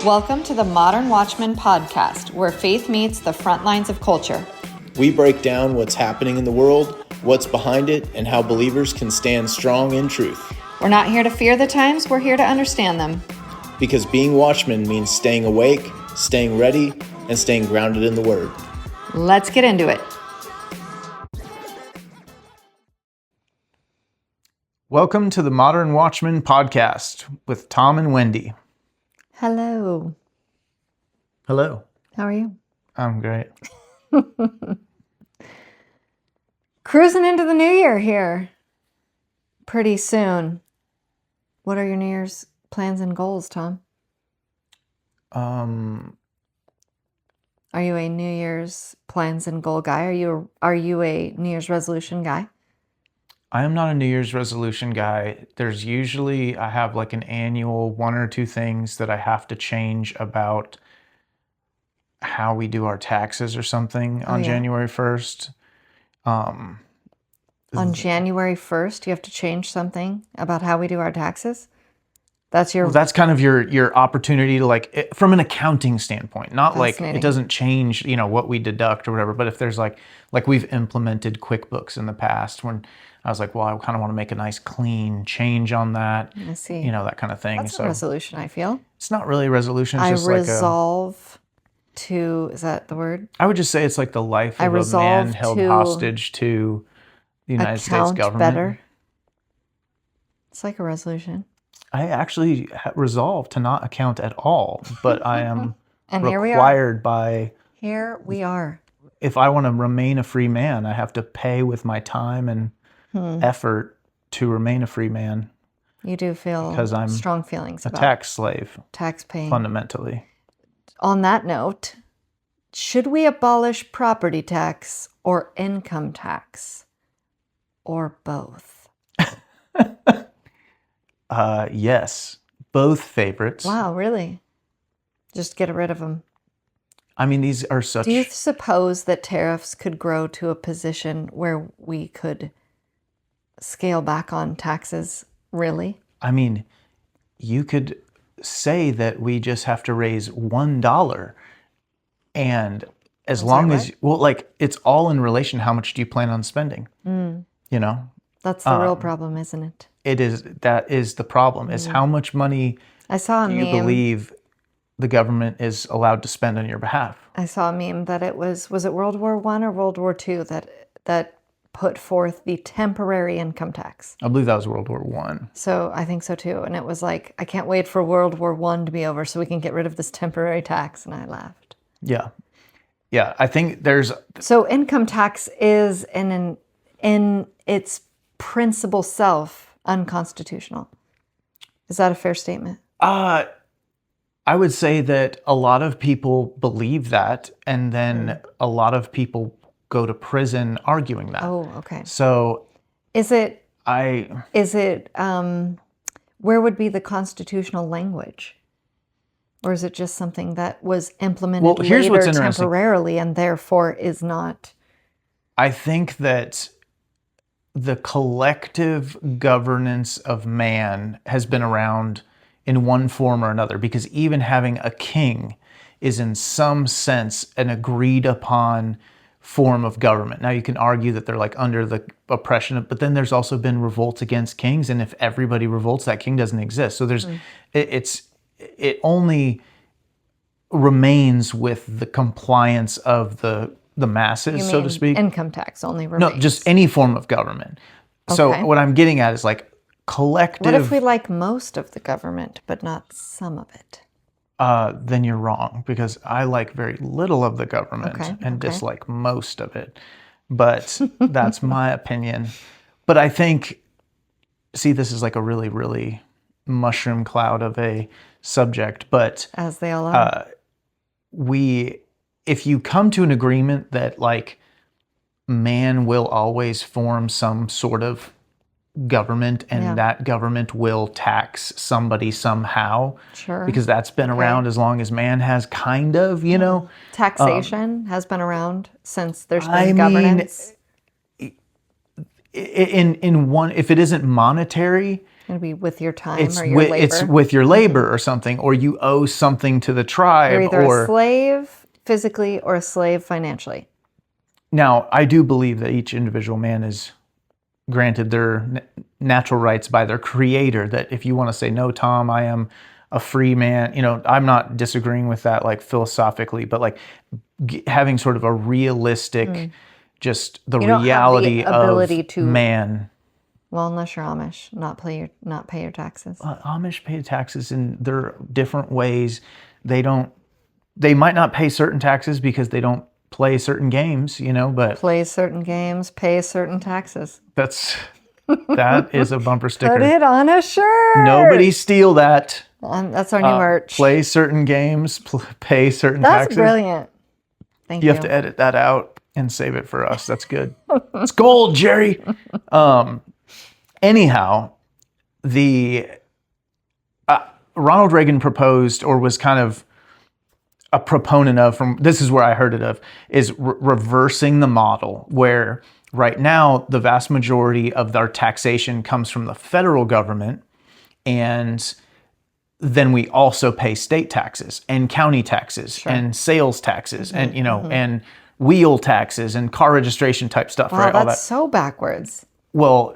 Welcome to the Modern Watchman podcast, where faith meets the front lines of culture. We break down what's happening in the world, what's behind it, and how believers can stand strong in truth. We're not here to fear the times, we're here to understand them. Because being watchmen means staying awake, staying ready, and staying grounded in the Word. Let's get into it. Welcome to the Modern Watchman podcast with Tom and Wendy. Hello. Hello. How are you? I'm great. Cruising into the new year here. Pretty soon. What are your New Year's plans and goals, Tom? Um, Are you a New Year's plans and goal guy? Are you a New Year's resolution guy? I am not a New Year's resolution guy. There's usually, I have like an annual one or two things that I have to change about how we do our taxes or something on January 1st. On January 1st, you have to change something about how we do our taxes? That's kind of your opportunity to like, from an accounting standpoint, not like it doesn't change, what we deduct or whatever. But if there's like we've implemented QuickBooks in the past when I was like, well, I kind of want to make a nice clean change on that. I see. That kind of thing. That's a resolution, I feel. It's not really a resolution. It's just resolve to, is that the word? I would just say it's like the life of a man held hostage to the United States government. Better. It's like a resolution. I actually resolved to not account at all, but I am and required by... Here we are. If I want to remain a free man, I have to pay with my time and effort to remain a free man. You do feel because I'm strong feelings about tax slave. Tax paying. Fundamentally. On that note, should we abolish property tax or income tax? Or both? Yes. Both favorites. Wow, really? Just get rid of them. I mean, these are such... Do you suppose that tariffs could grow to a position where we could scale back on taxes, really? I mean, you could say that we just have to raise $1, and as long as... Well, like, it's all in relation. How much do you plan on spending? That's the real problem, isn't it? It is. That is the problem, is how much money do you believe the government is allowed to spend on your behalf? I saw a meme that it was it World War I or World War II that put forth the temporary income tax? I believe that was World War I. So I think so too. And it was like, I can't wait for World War I to be over so we can get rid of this temporary tax. And I laughed. Yeah. Yeah, I think there's... So income tax is in its principal self unconstitutional. Is that a fair statement? I would say that a lot of people believe that, and then a lot of people go to prison arguing that. Oh, okay. So where would be the constitutional language? Or is it just something that was implemented later temporarily and therefore is not? I think that the collective governance of man has been around in one form or another, because even having a king is in some sense an agreed upon form of government. Now you can argue that they're like under the oppression of, but then there's also been revolts against kings, and if everybody revolts, that king doesn't exist. So there's it only remains with the compliance of the masses, so to speak. Income tax only remains. No, just any form of government. Okay. So what I'm getting at is like collective... What if we like most of the government, but not some of it? Then you're wrong, because I like very little of the government and dislike most of it. But that's my opinion. But I think, this is like a really, really mushroom cloud of a subject. But as they all are. If you come to an agreement that like man will always form some sort of government, and that government will tax somebody somehow, sure, because that's been around as long as man has, kind of, taxation has been around since there's been governance. In one, if it isn't monetary, It'd be with your time It's or your labor. it's with your labor or something, or you owe something to the tribe. You're either a slave physically or a slave financially. Now, I do believe that each individual man is granted their natural rights by their creator, that if you want to say, no, Tom, I am a free man, I'm not disagreeing with that, like, philosophically, but like having sort of a realistic, just the You don't reality have the ability of to, man. Well, unless you're Amish, not pay your taxes. Amish pay taxes in their different ways. They might not pay certain taxes because they don't play certain games, but Play certain games, pay certain taxes. that is a bumper sticker. Put it on a shirt. Nobody steal that. That's our new merch. Play certain games, pay certain That's taxes. brilliant. Thank you. You have to edit that out and save it for us. That's good. It's gold, Jerry. Anyhow, Ronald Reagan proposed, or was kind of a proponent of, this is where I heard it of, is reversing the model, where right now the vast majority of our taxation comes from the federal government, and then we also pay state taxes and county taxes and sales taxes and and wheel taxes and car registration type stuff. Wow, right? that's All that. so backwards. Well,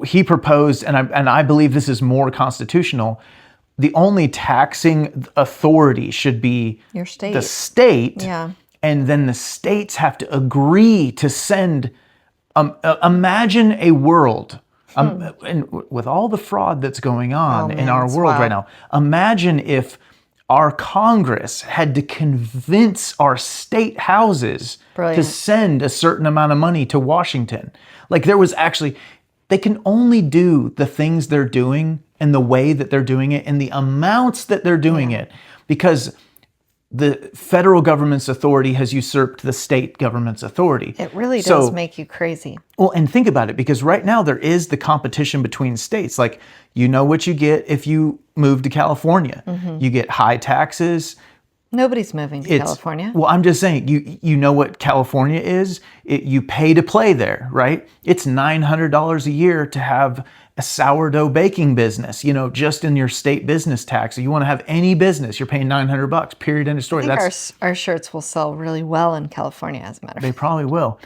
he proposed, and I believe this is more constitutional. The only taxing authority should be Your state. the state, Yeah. and then the states have to agree to send. Imagine a world, and with all the fraud that's going on in our world right now. Imagine if our Congress had to convince our state houses to send a certain amount of money to Washington. Like, there was actually, they can only do the things they're doing and the way that they're doing it and the amounts that they're doing it because the federal government's authority has usurped the state government's authority. It really does make you crazy. Well, and think about it, because right now there is the competition between states. Like, what you get if you move to California. You get high taxes. Nobody's moving to California. Well, I'm just saying, you know what California is? You pay to play there, right? It's $900 a year to have a sourdough baking business, just in your state business tax. If you want to have any business, you're paying $900, period, end of story. I think our shirts will sell really well in California, as a matter of They fact. probably will.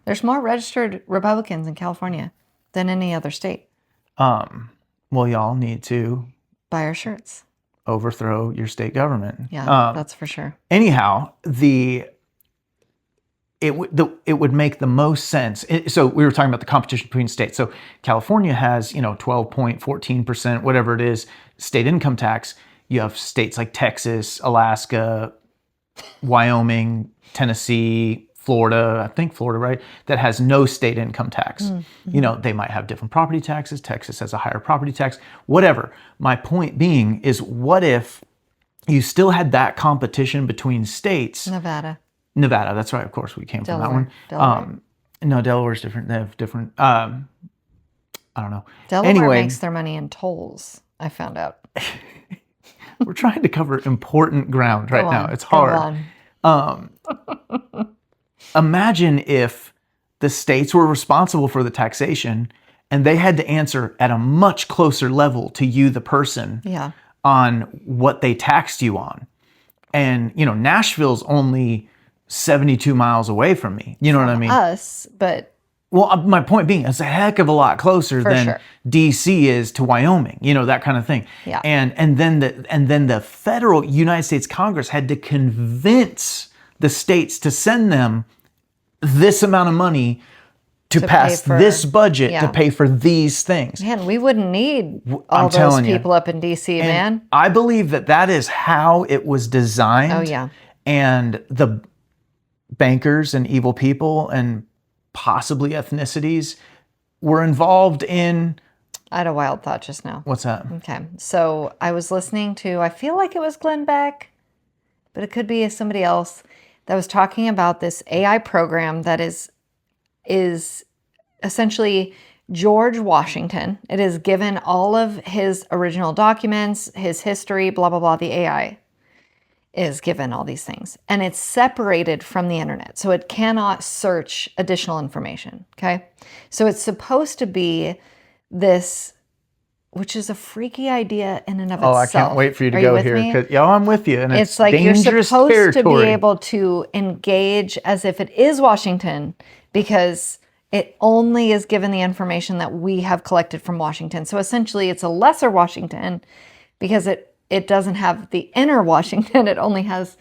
There's more registered Republicans in California than any other state. Well, y'all need to Buy our shirts. overthrow your state government. Yeah, that's for sure. Anyhow, it would make the most sense. So we were talking about the competition between states. So California has 12.14%, whatever it is, state income tax. You have states like Texas, Alaska, Wyoming, Tennessee, Florida, I think Florida, right? That has no state income tax. They might have different property taxes. Texas has a higher property tax, whatever. My point being is, what if you still had that competition between states? Nevada, that's right. Of course, we came from that one. Delaware. No, Delaware's different. They have different, I don't know. Delaware Anyway, makes their money in tolls, I found out. we're trying to cover important ground right now. It's Go hard. on. Imagine if the states were responsible for the taxation and they had to answer at a much closer level to you, the person, on what they taxed you on. And, Nashville's only 72 miles away from me. You know what I mean? Us, but... Well, my point being, it's a heck of a lot closer than DC is to Wyoming, that kind of thing. Yeah. And then the federal United States Congress had to convince the states to send them this amount of money to pass this budget to pay for these things. Man, we wouldn't need all those people up in DC, man. I believe that is how it was designed. Oh, yeah. And the bankers and evil people and possibly ethnicities were involved in... I had a wild thought just now. What's that? Okay. So I was listening to, I feel like it was Glenn Beck, but it could be somebody else that was talking about this AI program that is essentially George Washington. It is given all of his original documents, his history, blah, blah, blah. The AI is given all these things. And it's separated from the internet. So it cannot search additional information. Okay. So it's supposed to be this which is a freaky idea in and of Oh, itself. I can't wait for you to Are go with here. me? Yeah, I'm with you. And It's like you're dangerous supposed territory. to be able to engage as if it is Washington, because it only is given the information that we have collected from Washington. So essentially it's a lesser Washington because it doesn't have the inner Washington. It only has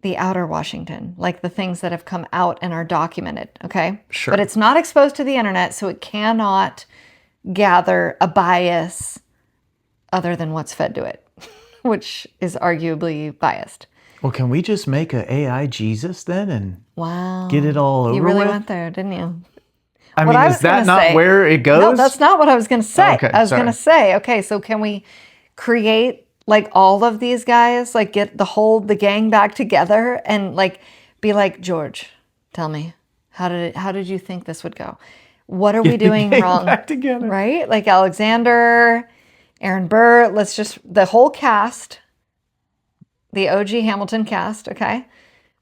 the outer Washington, like the things that have come out and are documented. Okay. Sure. But it's not exposed to the internet, so it cannot gather a bias other than what's fed to it, which is arguably biased. Well, can we just make an AI Jesus then and Wow. get it all over You really with? went there, didn't you? I What mean, I is was that gonna not say- where it goes? No, that's not what I was going to say. Okay, I was going to sorry. say, okay, so can we create like all of these guys, like get the gang back together and like be like, George, tell me, how did you think this would go? What are we doing gang wrong? back together. Right? Like Alexander, Aaron Burr, the whole cast, the OG Hamilton cast, okay?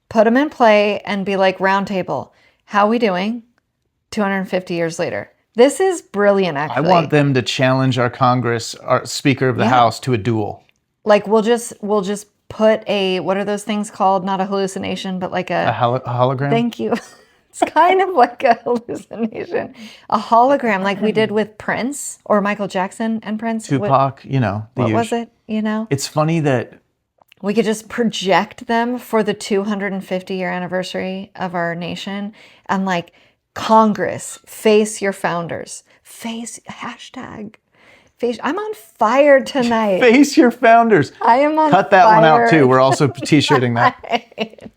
Put them in play and be like, round table, how we doing 250 years later? This is brilliant, I actually. want them to challenge our Congress, our Speaker of the House, to a duel. Like we'll just put what are those things called? Not a hallucination, but like A hologram? thank you. It's kind of like a hallucination. A hologram like we did with Prince or Michael Jackson and Prince. Tupac, you know. What was it? You know? It's funny that We could just project them for the 250-year anniversary of our nation and like Congress, face your founders. I'm on fire tonight. face your founders. I am on Cut that fire. one out too. We're also t-shirting that.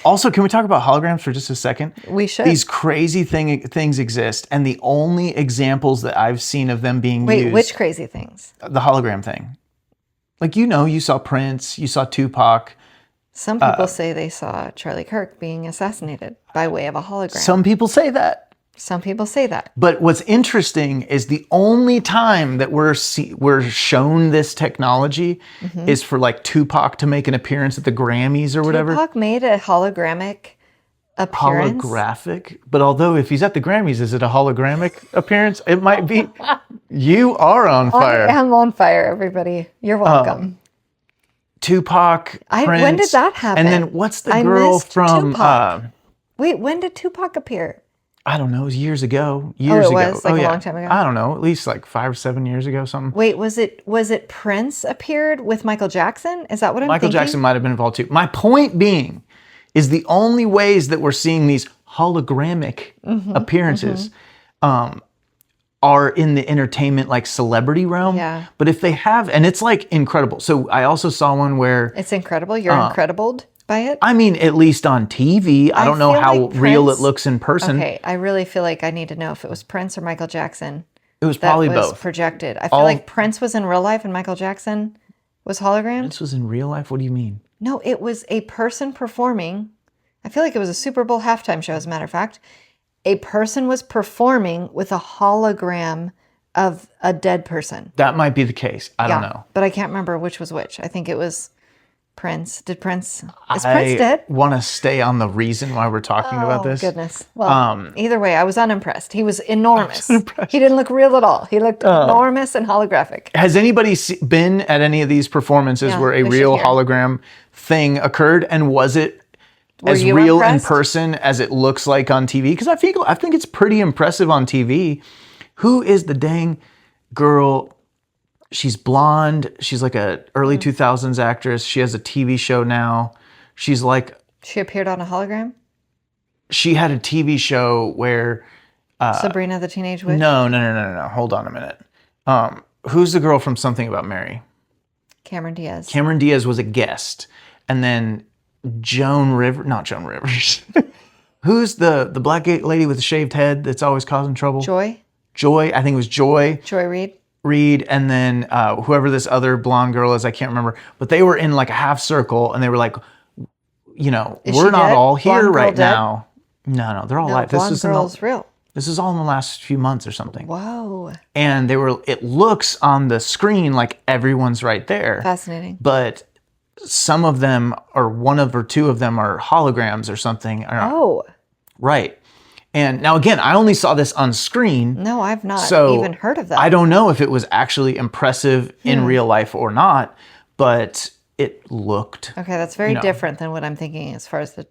Also, can we talk about holograms for just a second? We should. These crazy things exist, and the only examples that I've seen of them being Wait, used, which crazy things? the hologram thing. Like, you saw Prince, you saw Tupac. Some people say they saw Charlie Kirk being assassinated by way of a hologram. Some people say that. Some people say that. But what's interesting is the only time that we're shown this technology is for like Tupac to make an appearance at the Grammys or whatever. Tupac made a hologramic appearance. Holographic. But although if he's at the Grammys, is it a hologramic appearance? It might be. You are on fire. I am on fire, everybody. You're welcome. Tupac, Prince. When did that happen? And then what's the I girl missed from? Tupac. Wait, when did Tupac appear? I don't know. It was years ago. It was, like, a long time ago? I don't know. At least like 5 or 7 years ago, something. Wait, was it Prince appeared with Michael Jackson? Is that what I'm Michael thinking? Jackson might have been involved too. My point being is the only ways that we're seeing these hologramic appearances are in the entertainment, like celebrity realm. Yeah. But if they have, and it's like incredible. So I also saw one where, It's incredible. You're incredibled by it? I mean, at least on TV, I don't know feel how like real Prince- it looks in person. Okay, I really feel like I need to know if it was Prince or Michael Jackson. It was That probably was both. projected. I feel like Prince was in real life and Michael Jackson was hologrammed. This was in real life? What do you mean? No, it was a person performing. I feel like it was a Super Bowl halftime show, as a matter of fact. A person was performing with a hologram of a dead person. That might be the case. I don't know. But I can't remember which was which. I think it was Prince. Is Prince dead? I want to stay on the reason why we're talking about this. Goodness. Well, either way, I was unimpressed. He was enormous. He didn't look real at all. He looked enormous and holographic. Has anybody been at any of these performances Yeah, where a they real should hear. hologram thing occurred, and was it as you real impressed? in person as it looks like on TV? Because I think it's pretty impressive on TV. Who is the dang girl? She's blonde. She's like a early 2000s actress. She has a TV show now. She's like, She appeared on a hologram? she had a TV show where Sabrina the Teenage Witch? no. Hold on a minute. Who's the girl from Something About Mary? Cameron Diaz. Cameron Diaz was a guest, and then not Joan Rivers. Who's the black lady with the shaved head that's always causing trouble? Joy? Joy. I think it was Joy Joy Reid? Reid, and then whoever this other blonde girl is, I can't remember. But they were in like a half circle, and they were like, Is we're she not dead? all here Blonde girl right dead? now. No, they're all No, alive. Blonde Girl's real. This is all in the last few months or something. Whoa. And it looks on the screen like everyone's right there. Fascinating. But some of them, or one of or two of them, are holograms or something. Oh. Right. And now again, I only saw this on screen. No, I've not So even heard of that. I don't know if it was actually impressive in real life or not, but it looked. Okay, that's very different than what I'm thinking as far as the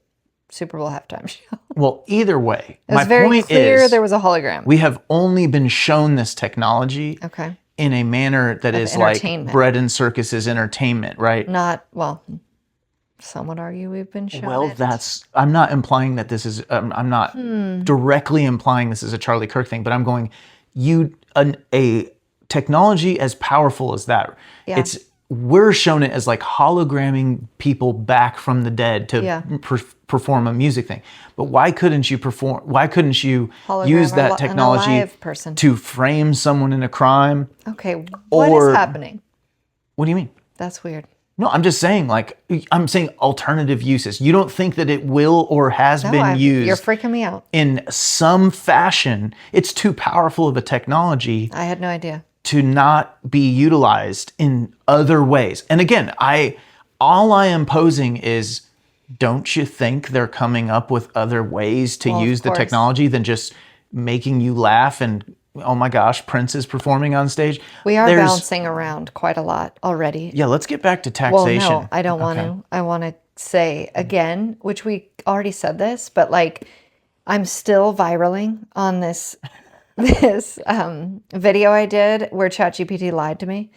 Super Bowl halftime show. Well, either way, It was my very point clear is there was a hologram. we have only been shown this technology Okay. in a manner that is like entertainment. bread and circuses entertainment, right? Not, well, some would argue we've been shown Well, it. I'm not implying that this is, I'm not directly implying this is a Charlie Kirk thing, but I'm going, a technology as powerful as that, Yeah. we're shown it as like hologramming people back from the dead to perform a music thing. But why couldn't you Hologram use that an technology alive person. to frame someone in a crime? Okay, what is happening? What do you mean? That's weird. No, I'm just saying, I'm saying alternative uses. You don't think that it will or has been used You're freaking me out. in some fashion? It's too powerful of a technology I had no idea. to not be utilized in other ways. And again, all I am posing is, don't you think they're coming up with other ways to use the technology than just making you laugh and, oh my gosh, Prince is performing on stage? We are bouncing around quite a lot already. Yeah, let's get back to taxation. Well, no, I don't want to. I want to say again, which we already said this, but like, I'm still viraling on this video I did where ChatGPT lied to me.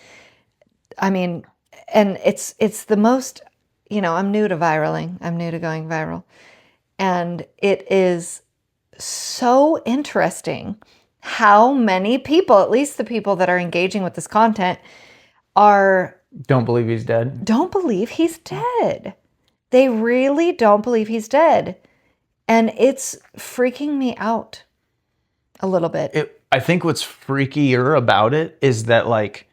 I mean, and it's the most, I'm new to viraling. I'm new to going viral. And it is so interesting how many people, at least the people that are engaging with this content, Don't believe he's dead. don't believe he's dead. They really don't believe he's dead. And it's freaking me out a little bit. I think what's freakier about it is that, like,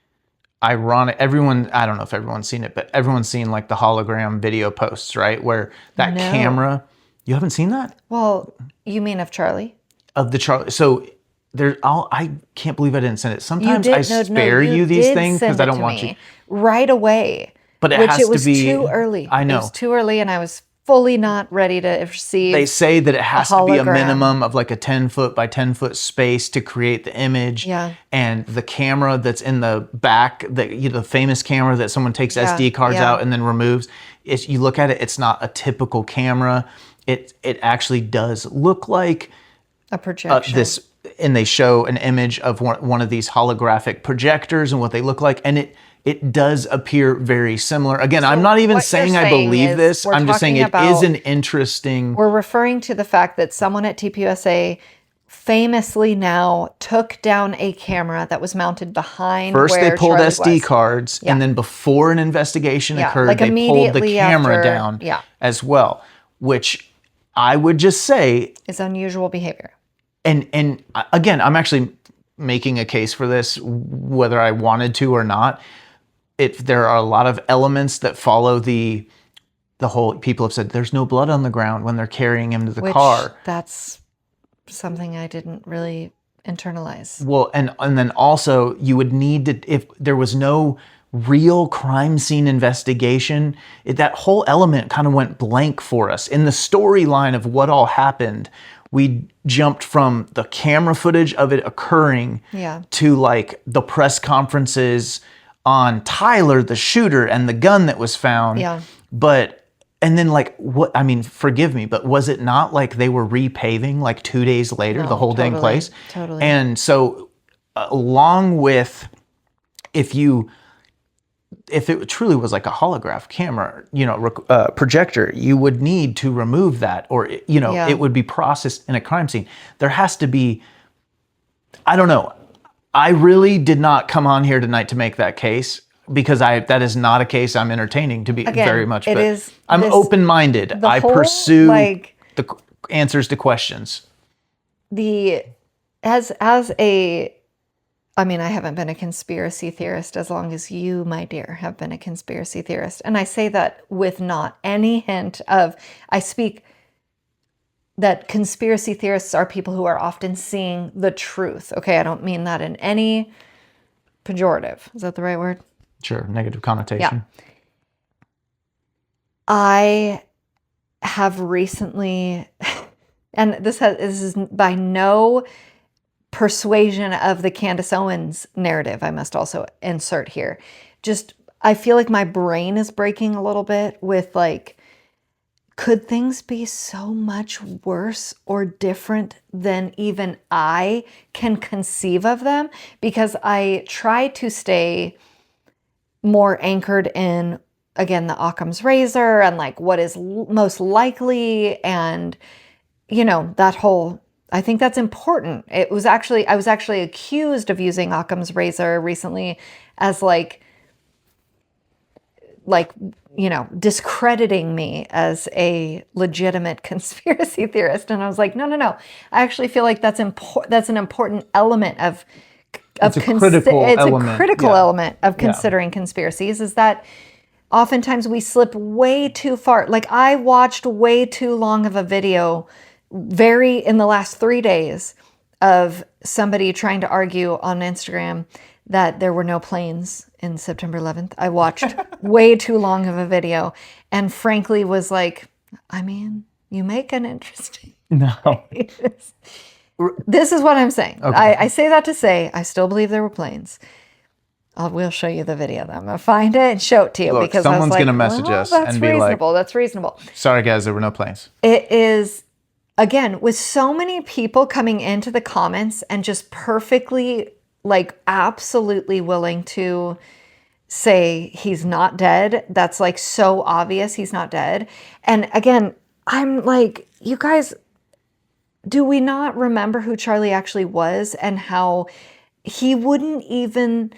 ironic, I don't know if everyone's seen it, but everyone's seen like the hologram video posts, right? Where that camera, you haven't seen that? Well, you mean of Charlie? Of the Charlie. So I can't believe I didn't send it. Sometimes I spare you you these did things because send I it don't to want me you. right away. But it has was to be too early. I know. It was too early and I was fully not ready to receive. They say that it has to be a hologram. minimum of like a 10 foot by 10 foot space to create the image. Yeah. And the camera that's in the back, the famous camera that someone takes SD cards out and then removes, you look at it, it's not a typical camera. It actually does look like a projection. And they show an image of one of these holographic projectors and what they look like. And it does appear very similar. Again, I'm not even saying I believe this. I'm just saying it is an interesting... We're referring to the fact that someone at TPUSA famously now took down a camera that was mounted behind First where they pulled Charlie SD was. cards, and then before an investigation occurred, like they pulled the immediately camera after- down as well, which I would just say... is unusual behavior. And again, I'm actually making a case for this, whether I wanted to or not. There are a lot of elements that follow the whole. People have said there's no blood on the ground when they're carrying him to the car. That's something I didn't really internalize. Well, and then also you would need to, if there was no real crime scene investigation, that whole element kind of went blank for us in the storyline of what all happened. We jumped from the camera footage of it occurring to like the press conferences on Tyler, the shooter, and the gun that was found. Yeah. And then like, forgive me, but was it not like they were repaving like 2 days later, the whole dang place? Totally. And so along with, if it truly was like a holograph camera, projector, you would need to remove that, or, it would be processed in a crime scene. There has to be, I don't know. I really did not come on here tonight to make that case, because that is not a case I'm entertaining to be very much. But I'm open-minded. I pursue the answers to questions. I haven't been a conspiracy theorist as long as you, my dear, have been a conspiracy theorist. And I say that with not any hint of, I speak that conspiracy theorists are people who are often seeing the truth. Okay, I don't mean that in any pejorative. Is that the right word? Sure, negative connotation. Yeah. I have recently and this is by no persuasion of the Candace Owens narrative, I must also insert here. Just, I feel like my brain is breaking a little bit with like, could things be so much worse or different than even I can conceive of them? Because I try to stay more anchored in, again, the Occam's razor and like what is most likely, and that whole, I think that's important. I was actually accused of using Occam's razor recently as like discrediting me as a legitimate conspiracy theorist. And I was like, no. I actually feel like that's an important element of it's a critical element of considering conspiracies, is that oftentimes we slip way too far. Like, I watched way too long of a video in the last 3 days of somebody trying to argue on Instagram that there were no planes in September 11th. I watched way too long of a video and frankly was like, I mean, you make an interesting case. This is what I'm saying. Okay. I say that to say I still believe there were planes. We'll show you the video. I'm going to find it and show it to you. Look, because someone's going to message us and be like, that's reasonable. Sorry, guys, there were no planes. It is, again, with so many people coming into the comments and just perfectly, like, absolutely willing to say he's not dead. That's like so obvious he's not dead. And again, I'm like, you guys, do we not remember who Charlie actually was and how he wouldn't even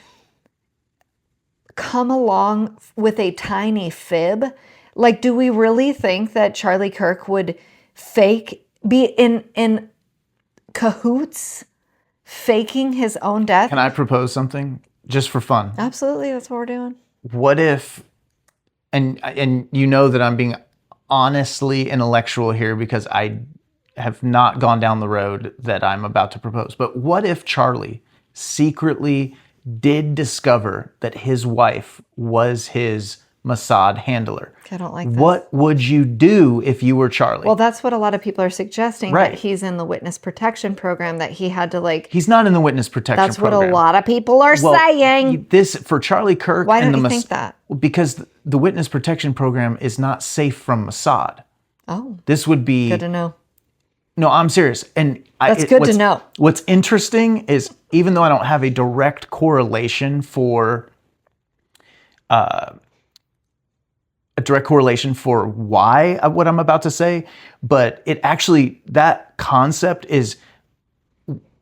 come along with a tiny fib? Like, do we really think that Charlie Kirk would be in cahoots faking his own death? Can I propose something just for fun? Absolutely, that's what we're doing. What if, and you know that I'm being honestly intellectual here because I have not gone down the road that I'm about to propose, but what if Charlie secretly did discover that his wife was his Mossad handler? I don't like that. What would you do if you were Charlie? Well, that's what a lot of people are suggesting, right? That he's in the witness protection program, that he had to He's not in the witness protection program. That's what a lot of people are saying. This, for Charlie Kirk... Why don't you think that? Because the witness protection program is not safe from Mossad. Oh. This would be... Good to know. No, I'm serious. And that's good to know. What's interesting is, even though I don't have a direct correlation for why what I'm about to say, but it actually, that concept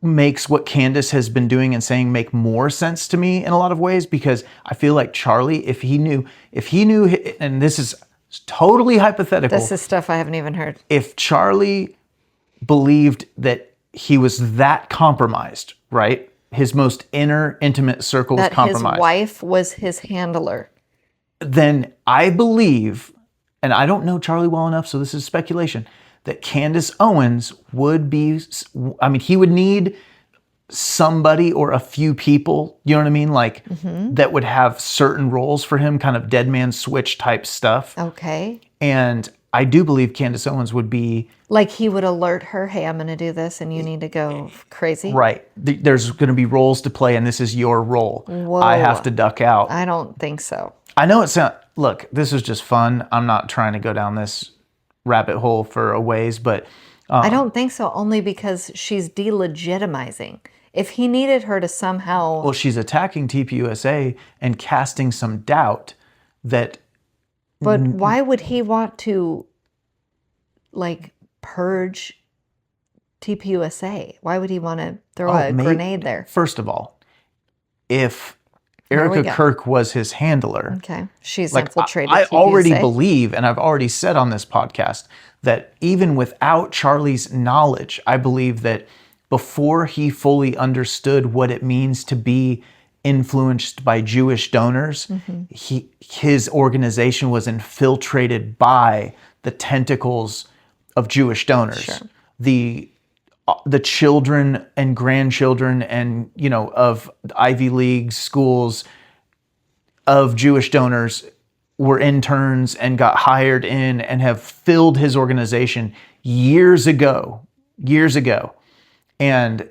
makes what Candace has been doing and saying make more sense to me in a lot of ways, because I feel like Charlie, if he knew, and this is totally hypothetical. This is stuff I haven't even heard. If Charlie believed that he was that compromised, right? His most intimate circle was compromised. That his wife was his handler. Then I believe, and I don't know Charlie well enough, so this is speculation, that Candace Owens would be, he would need somebody or a few people, you know what I mean? Like, that would have certain roles for him, kind of dead man switch type stuff. Okay. And I do believe Candace Owens would be... Like, he would alert her, hey, I'm going to do this and you need to go crazy? Right. There's going to be roles to play and this is your role. Whoa. I have to duck out. I don't think so. I know look, this is just fun. I'm not trying to go down this rabbit hole for a ways, but... I don't think so, only because she's delegitimizing. If he needed her to somehow... Well, she's attacking TPUSA and casting some doubt that... But why would he want to, purge TPUSA? Why would he want to throw a grenade there? First of all, if Erica Kirk was his handler... Okay, she's infiltrated I TPUSA. already believe, and I've already said on this podcast, that even without Charlie's knowledge, I believe that before he fully understood what it means to be influenced by Jewish donors, his organization was infiltrated by the tentacles of Jewish donors. Sure. The children and grandchildren and, of Ivy League schools of Jewish donors were interns and got hired in and have filled his organization years ago. And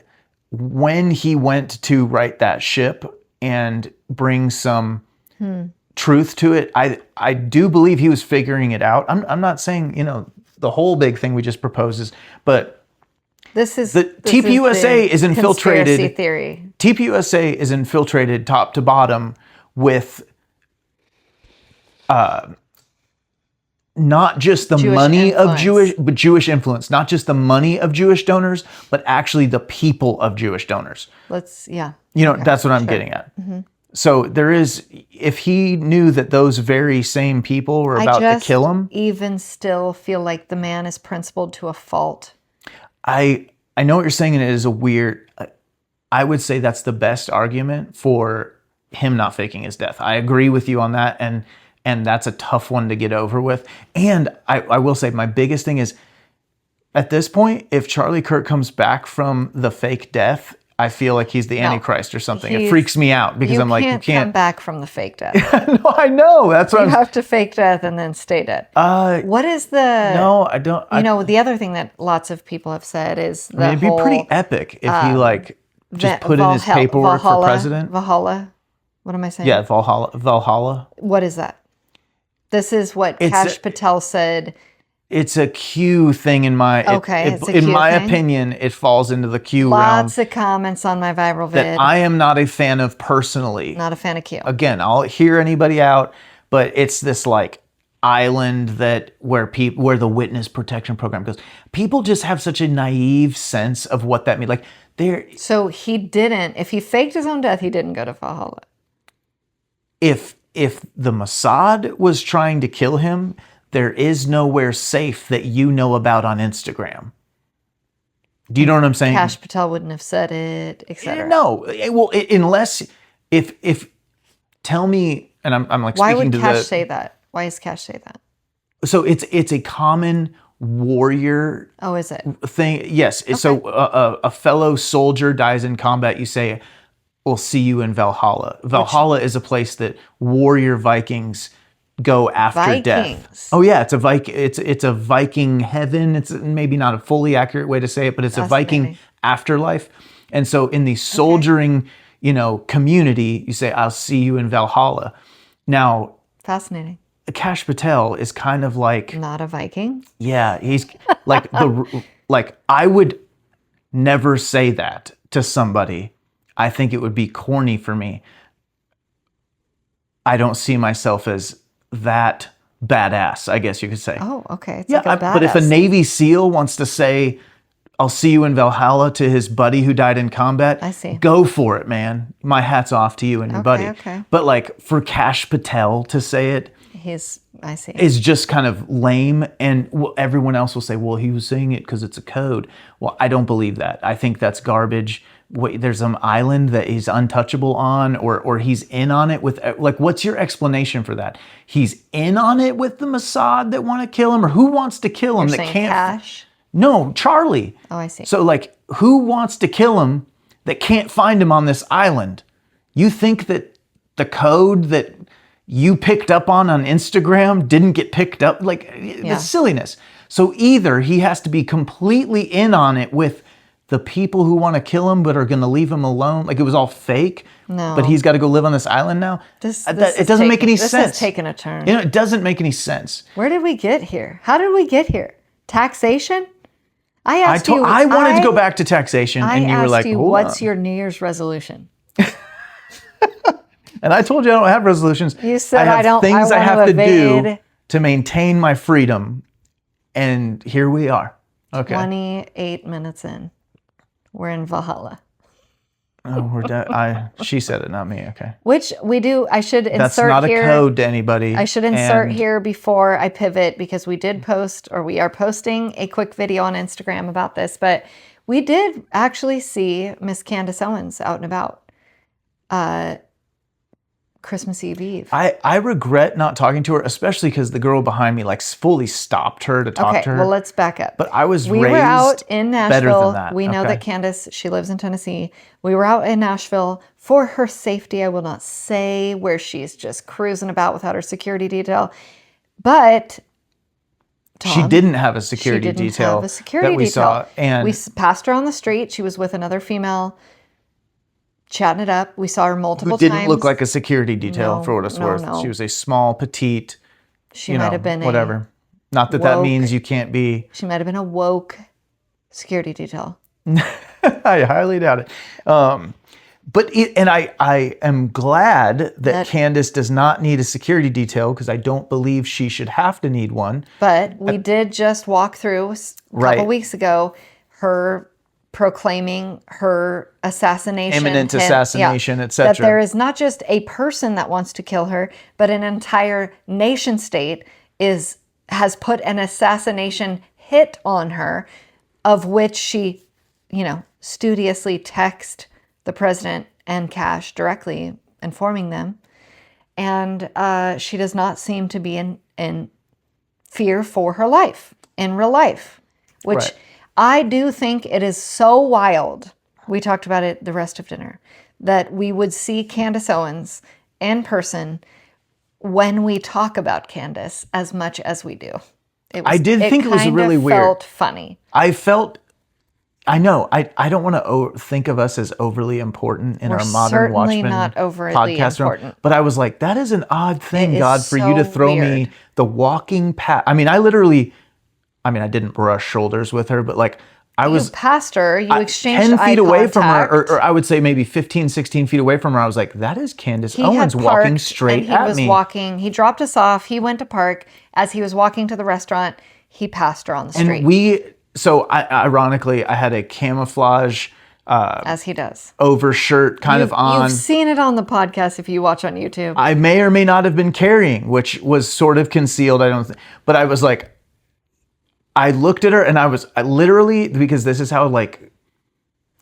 when he went to right that ship and bring some truth to it, I do believe he was figuring it out. I'm not saying, the whole big thing we just proposes, but TPUSA is infiltrated. Conspiracy theory. TPUSA is infiltrated top to bottom with not just the money of Jewish influence, not just the money of Jewish donors, but actually the people of Jewish donors. That's what I'm getting at. Mm-hmm. So there is, if he knew that those very same people were about to kill him. Even still feel like the man is principled to a fault. I know what you're saying, and it is a weird, I would say that's the best argument for him not faking his death. I agree with you on that, and that's a tough one to get over with. And I will say my biggest thing is, at this point, if Charlie Kirk comes back from the fake death, I feel like he's the Antichrist or something. It freaks me out because I'm like, you can't come back from the fake death. No, I know. That's what you have to fake death and then stay dead. What is the? No, I don't. The other thing that lots of people have said is it'd be pretty epic if he just put in his paperwork for president. Valhalla. What am I saying? Yeah, Valhalla. What is that? This is what Kash Patel said. It's a Q thing in my opinion. It falls into the Q realm. Lots of comments on my viral vid that I am not a fan of personally. Not a fan of Q. Again, I'll hear anybody out, but it's this island where the witness protection program goes. People just have such a naive sense of what that means. So he didn't. If he faked his own death, he didn't go to Valhalla. If the Mossad was trying to kill him, there is nowhere safe that you know about on Instagram. Do you know what I'm saying? Kash Patel wouldn't have said it, etc. No. Well, unless if tell me, and I'm speaking to Why would Kash say that? Why does Kash say that? So it's a common warrior. Oh, is it? Thing? Yes. Okay. So a fellow soldier dies in combat. You say, "We'll see you in Valhalla." Valhalla is a place that warrior Vikings go after death. Oh yeah, it's a Viking heaven. It's maybe not a fully accurate way to say it, but it's a Viking afterlife. And so in the soldiering, community, you say, "I'll see you in Valhalla." Now, fascinating. Kash Patel is kind of not a Viking. Yeah, he's I would never say that to somebody. I think it would be corny for me. I don't see myself as that badass, I guess you could say. Oh, okay. It's but if a Navy SEAL wants to say, "I'll see you in Valhalla" to his buddy who died in combat, I see. Go for it, man. My hat's off to you and your buddy. Okay. But for Kash Patel to say it, I see. is just kind of lame, and everyone else will say, "Well, he was saying it because it's a code." Well, I don't believe that. I think that's garbage. There's some island that he's untouchable on, or he's in on it with, what's your explanation for that? He's in on it with the Mossad that want to kill him, or who wants to kill him? You're saying Kash? No, Charlie. Oh, I see. So who wants to kill him that can't find him on this island? You think that the code that you picked up on Instagram didn't get picked up? The silliness. So either he has to be completely in on it with the people who want to kill him but are going to leave him alone, it was all fake. No. But he's got to go live on this island now. It doesn't make any sense. This has taken a turn. It doesn't make any sense. Where did we get here? How did we get here? Taxation? I asked you. I wanted to go back to taxation, and you were like, "Hold what's on. your New Year's resolution?" And I told you I don't have resolutions. You said I have things I have to do to maintain my freedom, and here we are. Okay. 28 minutes in. We're in Valhalla. Oh, she said it, not me. Okay. Which we do. I should insert here. That's not a code to anybody. I should insert here before I pivot, because we did post, or we are posting, a quick video on Instagram about this. But we did actually see Miss Candace Owens out and about Christmas Eve. I regret not talking to her, especially because the girl behind me fully stopped her to talk to her. Well, let's back up. But I was we were out in Nashville. Better than that. We know that Candace, she lives in Tennessee. We were out in Nashville for her safety. I will not say where she's just cruising about without her security detail. But Tom. She didn't have a security detail that we saw. And we passed her on the street. She was with another female, chatting it up. We saw her multiple times. Didn't look like a security detail for what it's worth. No. She was a small, petite, she might have been whatever. Not that that means you can't be. She might have been a woke security detail. I highly doubt it. I am glad that Candace does not need a security detail because I don't believe she should have to need one. But we did just walk through a couple weeks ago her proclaiming her assassination. Imminent assassination, etc. That there is not just a person that wants to kill her, but an entire nation state has put an assassination hit on her, of which she, studiously text the president and Cash directly, informing them. And she does not seem to be in fear for her life, in real life, which I do think it is so wild. We talked about it the rest of dinner, that we would see Candace Owens in person when we talk about Candace as much as we do. I did think it was really weird. It felt funny. I know. I don't want to think of us as overly important in our Modern Watchmen not overly podcast important. But I was like, that is an odd thing, It God, is for you to so throw weird. me the walking path. I didn't brush shoulders with her, but like I was passed her, you exchanged 10 feet eye away from her, contact. or I would say maybe 15, 16 feet away from her. I was like, that is Candace He Owens had walking parked, straight and at me. He dropped us off. He went to park. As he was walking to the restaurant, he passed her on the street. And ironically, I had a camouflage as he does, overshirt kind of on. You've seen it on the podcast if you watch on YouTube. I may or may not have been carrying, which was sort of concealed. But I was like, I looked at her and I literally, because this is how like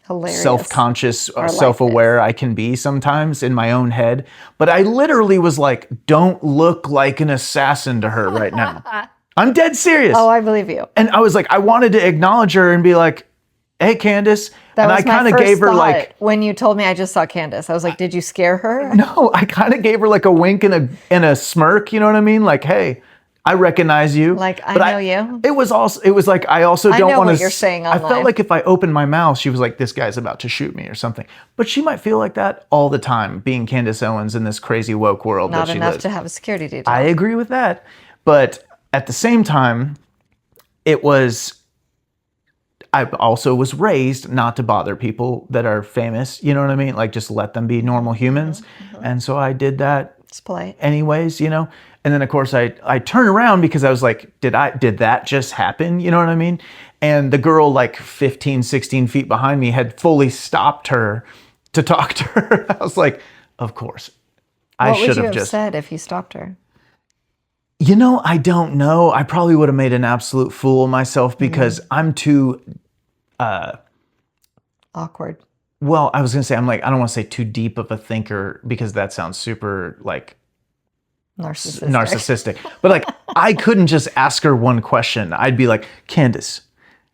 Hilarious. Self-conscious, self-aware I can be sometimes in my own head. But I literally was like, don't look like an assassin to her right now. I'm dead serious. Oh, I believe you. And I was like, I wanted to acknowledge her and be like, hey, Candace. That and was I kind of my gave her first like, thought when you told me I just saw Candace. I was like, did you scare her? no, I kind of gave her like a wink and a smirk. You know what I mean? Like, hey, I recognize you. Like, I know you. It was like, I also don't know want what you're saying I online. felt like if I opened my mouth, she was like, this guy's about to shoot me or something. But she might feel like that all the time, being Candace Owens in this crazy woke world Not that she enough lives. to have a security detail. I agree with that. But at the same time, I also was raised not to bother people that are famous. You know what I mean? Like, just let them be normal humans. Mm-hmm. And so I did that. It's polite. Anyways, And then of course I turn around because I was like, did that just happen? You know what I mean? And the girl like 15, 16 feet behind me had fully stopped her to talk to her. I was like, of course. What would you have said if you stopped her? I don't know. I probably would have made an absolute fool of myself because I'm too awkward. Well, I was going to say, I don't want to say too deep of a thinker because that sounds super like narcissistic. But like, I couldn't just ask her one question. I'd be like, Candace,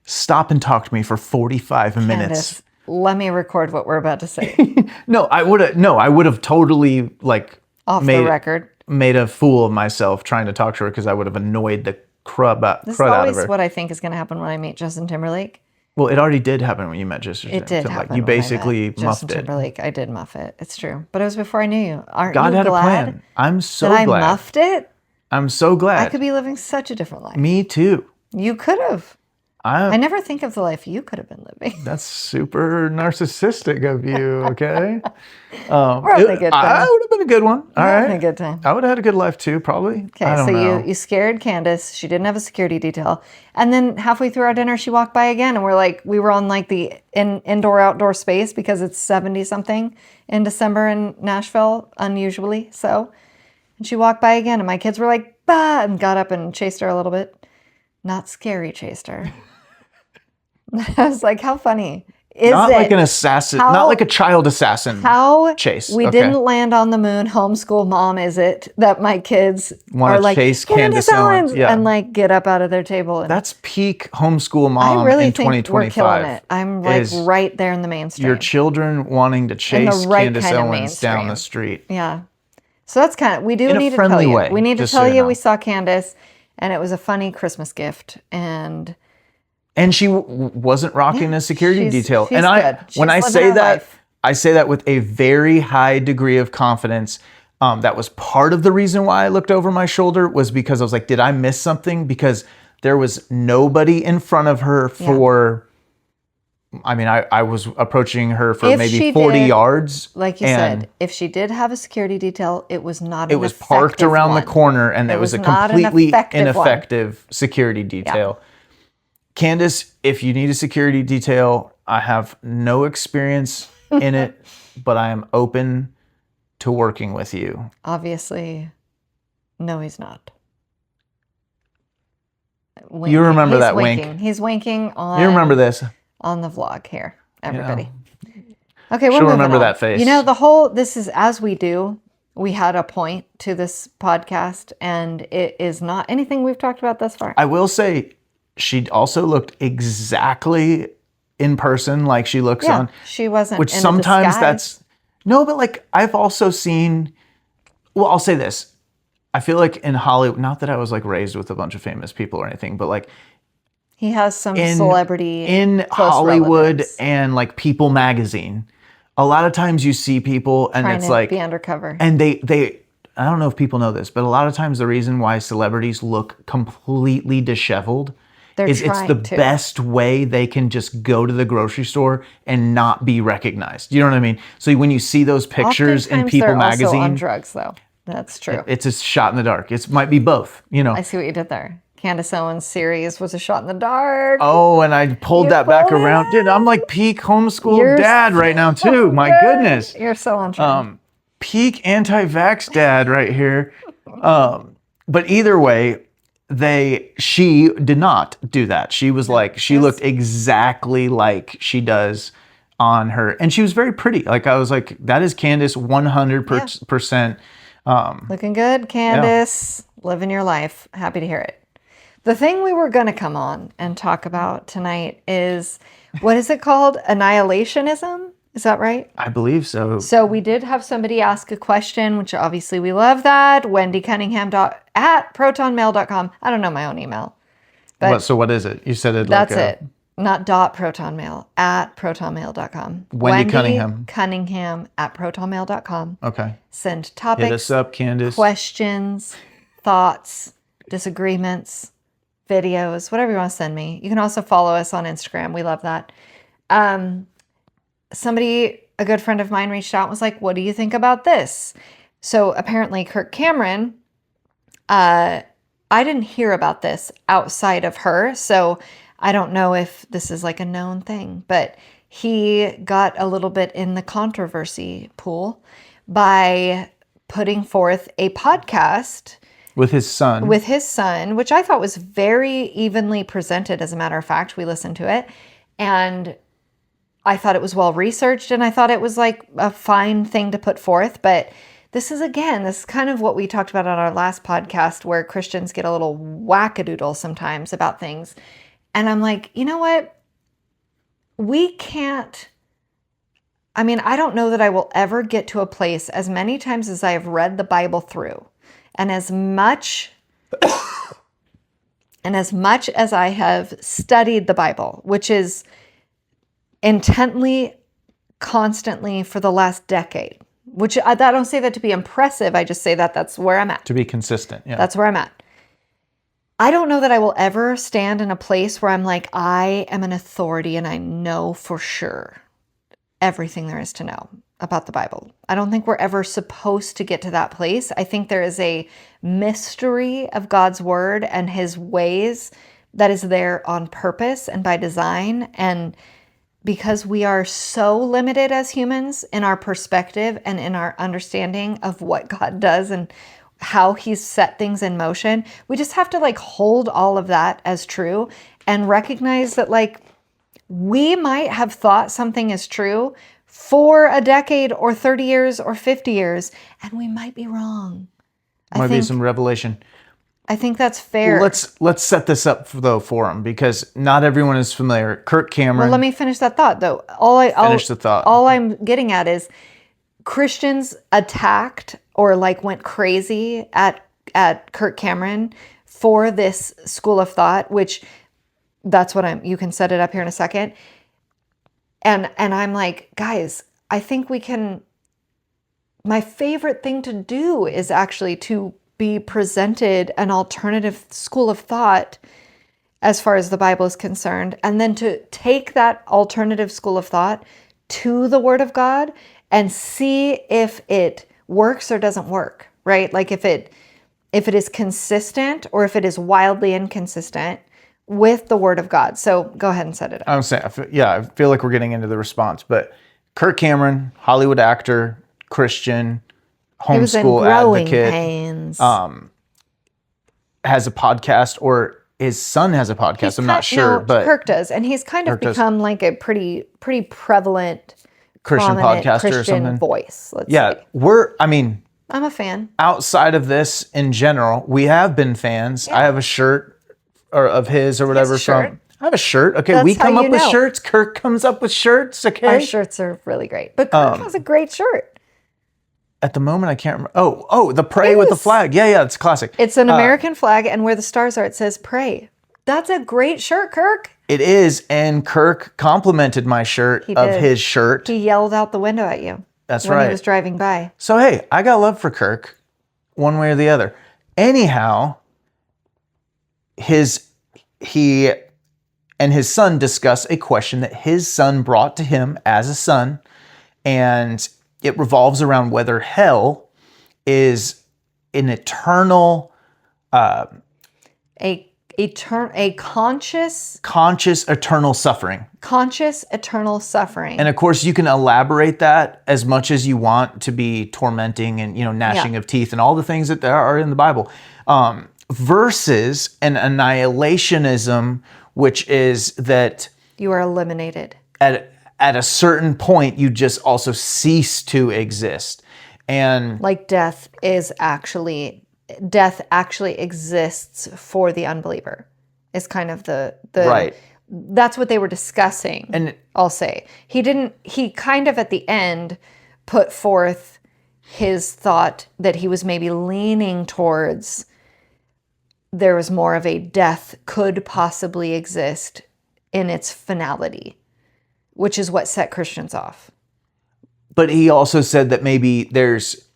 stop and talk to me for 45 minutes. Candace, let me record what we're about to say. I would have totally like off the record made a fool of myself trying to talk to her because I would have annoyed the crud out of her. This is always what I think is going to happen when I meet Justin Timberlake. Well, it already did happen when you met Justin. It did happen. You basically muffed Justin it. Timberlake, I did muff it. It's true, but it was before I knew you. Aren't God you had glad a plan. I'm so that glad. I muffed it? I'm so glad. I could be living such a different life. Me too. You could have. I never think of the life you could have been living. That's super narcissistic of you, okay? We're having a good time. I would have been a good one. All right. Having a good time. I would have had a good life too, probably. Okay, so you scared Candace. She didn't have a security detail. And then halfway through our dinner, she walked by again. And we were on like the indoor-outdoor space because it's 70-something in December in Nashville, unusually so. And she walked by again. And my kids were like, bah, and got up and chased her a little bit. Not scary chased her. I was like, how funny is not it? Like an assassin, not like a child assassin chase. We didn't land on the moon. Homeschool mom is it that my kids want to like, chase Candace Owens and like get up out of their table. And that's peak homeschool mom I really in think 2025. we're killing it. I'm like right there in the mainstream. Your children wanting to chase Candace Owens down the street. Yeah. So that's we do in need a to tell you. way, We need to tell you we saw Candace. And it was a funny Christmas gift. And she wasn't rocking a security detail. She's And good. when I She's say living her that, life. I say that with a very high degree of confidence. That was part of the reason why I looked over my shoulder, was because I was like, did I miss something? Because there was nobody in front of her for, I mean, I was approaching her for maybe 40 yards. Like you said, if she did have a security detail, it was not It was parked around the corner, and it was a completely ineffective security detail. Yeah. Candace, if you need a security detail, I have no experience in it, but I am open to working with you. Obviously, no, he's not. Winking. You remember that winking. wink? He's winking on. You remember this on the vlog here, everybody. Yeah. Okay, we'll remember on. That face. You know, this is as we do. We had a point to this podcast, and it is not anything we've talked about thus far. I will say, she also looked exactly in person like she looks on. She wasn't. Which in sometimes a that's no, but like I've also seen. Well, I'll say this. I feel like in Hollywood, not that I was like raised with a bunch of famous people or anything, but like he has some celebrity in Hollywood relatives. And like People magazine. A lot of times you see people and it's like be undercover. And they I don't know if people know this, but a lot of times the reason why celebrities look completely disheveled is it's the best way they can just go to the grocery store and not be recognized. You know what I mean? So when you see those pictures in People magazine, also on drugs though. That's true. It's a shot in the dark. It might be both, you know. I see what you did there. Candace Owens' series was a shot in the dark. Oh, and I pulled that back around. Dude, I'm like peak homeschool dad right now too. My goodness. You're so on track. Peak anti-vax dad right here. But either way, she did not do that. She was like, she looked exactly like she does on her. And she was very pretty. Like I was like, that is Candace 100%. Looking good, Candace. Living your life. Happy to hear it. The thing we were going to come on and talk about tonight is, what is it called? Annihilationism? Is that right? I believe so. So we did have somebody ask a question, which obviously we love that. Wendycunningham@protonmail.com. I don't know my own email. But so what is it? You said it that's it. Not .protonmail, @protonmail.com. Wendy Cunningham. Cunningham@protonmail.com. Okay. Send topics. Hit us up, Candace. Questions, thoughts, disagreements, videos, whatever you want to send me. You can also follow us on Instagram. We love that. Somebody, a good friend of mine, reached out and was like, what do you think about this? So apparently Kirk Cameron, I didn't hear about this outside of her, so I don't know if this is like a known thing, but he got a little bit in the controversy pool by putting forth a podcast with his son, which I thought was very evenly presented. As a matter of fact, we listened to it and I thought it was well researched and I thought it was like a fine thing to put forth. But this is kind of what we talked about on our last podcast, where Christians get a little wackadoodle sometimes about things. And I'm like, you know what? We can't, I don't know that I will ever get to a place, as many times as I have read the Bible through, and as much as I have studied the Bible, which is intently, constantly for the last decade, which I don't say that to be impressive. I just say that that's where I'm at. To be consistent. Yeah. That's where I'm at. I don't know that I will ever stand in a place where I'm like, I am an authority and I know for sure everything there is to know about the Bible. I don't think we're ever supposed to get to that place. I think there is a mystery of God's word and his ways that is there on purpose and by design. And because we are so limited as humans in our perspective and in our understanding of what God does and how he's set things in motion, we just have to like hold all of that as true and recognize that like we might have thought something is true for a decade or 30 years or 50 years, and we might be wrong. Might be some revelation. I think that's fair. Let's set this up for them, because not everyone is familiar. Kirk Cameron. Well, let me finish that thought though. Finish the thought. All I'm getting at is Christians attacked or like went crazy at Kirk Cameron for this school of thought, which that's what you can set it up here in a second. And I'm like, guys, I think we can, my favorite thing to do is actually to be presented an alternative school of thought as far as the Bible is concerned, and then to take that alternative school of thought to the Word of God and see if it works or doesn't work, right? Like if it is consistent or if it is wildly inconsistent with the Word of God. So go ahead and set it up. I'm saying, I feel like we're getting into the response, but Kirk Cameron, Hollywood actor, Christian, He was in homeschool Growing advocate, Pains. has a podcast, or his son has a podcast. I'm not sure, but Kirk does, and he's kind of become like a pretty prevalent Christian prominent podcaster Christian or something. Voice. Let's say. I'm a fan. Outside of this, in general, we have been fans. I have a shirt of his or whatever from. I have a shirt. Okay, That's we come how up you with know. shirts. Kirk comes up with shirts. Okay, Our shirts are really great, but Kirk has a great shirt. At the moment, I can't remember. Oh, the pray with the flag. Yeah, it's classic. It's an American flag, and where the stars are, it says pray. That's a great shirt, Kirk. It is, and Kirk complimented my shirt his shirt. He yelled out the window at you. That's when right. he was driving by. So, hey, I got love for Kirk, one way or the other. Anyhow, he and his son discuss a question that his son brought to him as a son, and it revolves around whether hell is an eternal, a conscious eternal suffering. Conscious eternal suffering. And of course, you can elaborate that as much as you want to be tormenting and gnashing of teeth and all the things that there are in the Bible, versus an annihilationism, which is that you are eliminated. At a certain point, you just also cease to exist. And like death actually exists for the unbeliever. Is kind of the right. That's what they were discussing. And I'll say he kind of at the end put forth his thought that he was maybe leaning towards there was more of a death could possibly exist in its finality, which is what set Christians off. But he also said that maybe there's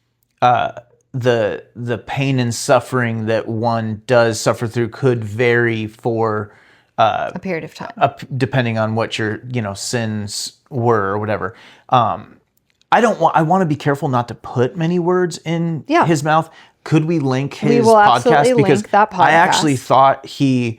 the pain and suffering that one does suffer through could vary for a period of time, depending on what your sins were or whatever. I want to be careful not to put many words in his mouth. Could we link his podcast? Because link that podcast. I actually thought his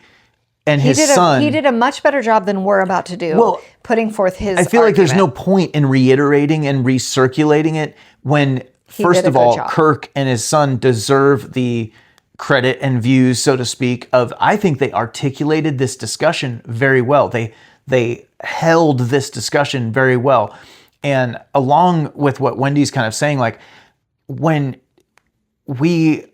son. He did a much better job than we're about to do. Well, putting forth his. I feel like there's no point in reiterating and recirculating it when, first of all, Kirk and his son deserve the credit and views, so to speak. I think they articulated this discussion very well. They held this discussion very well, and along with what Wendy's kind of saying, like when we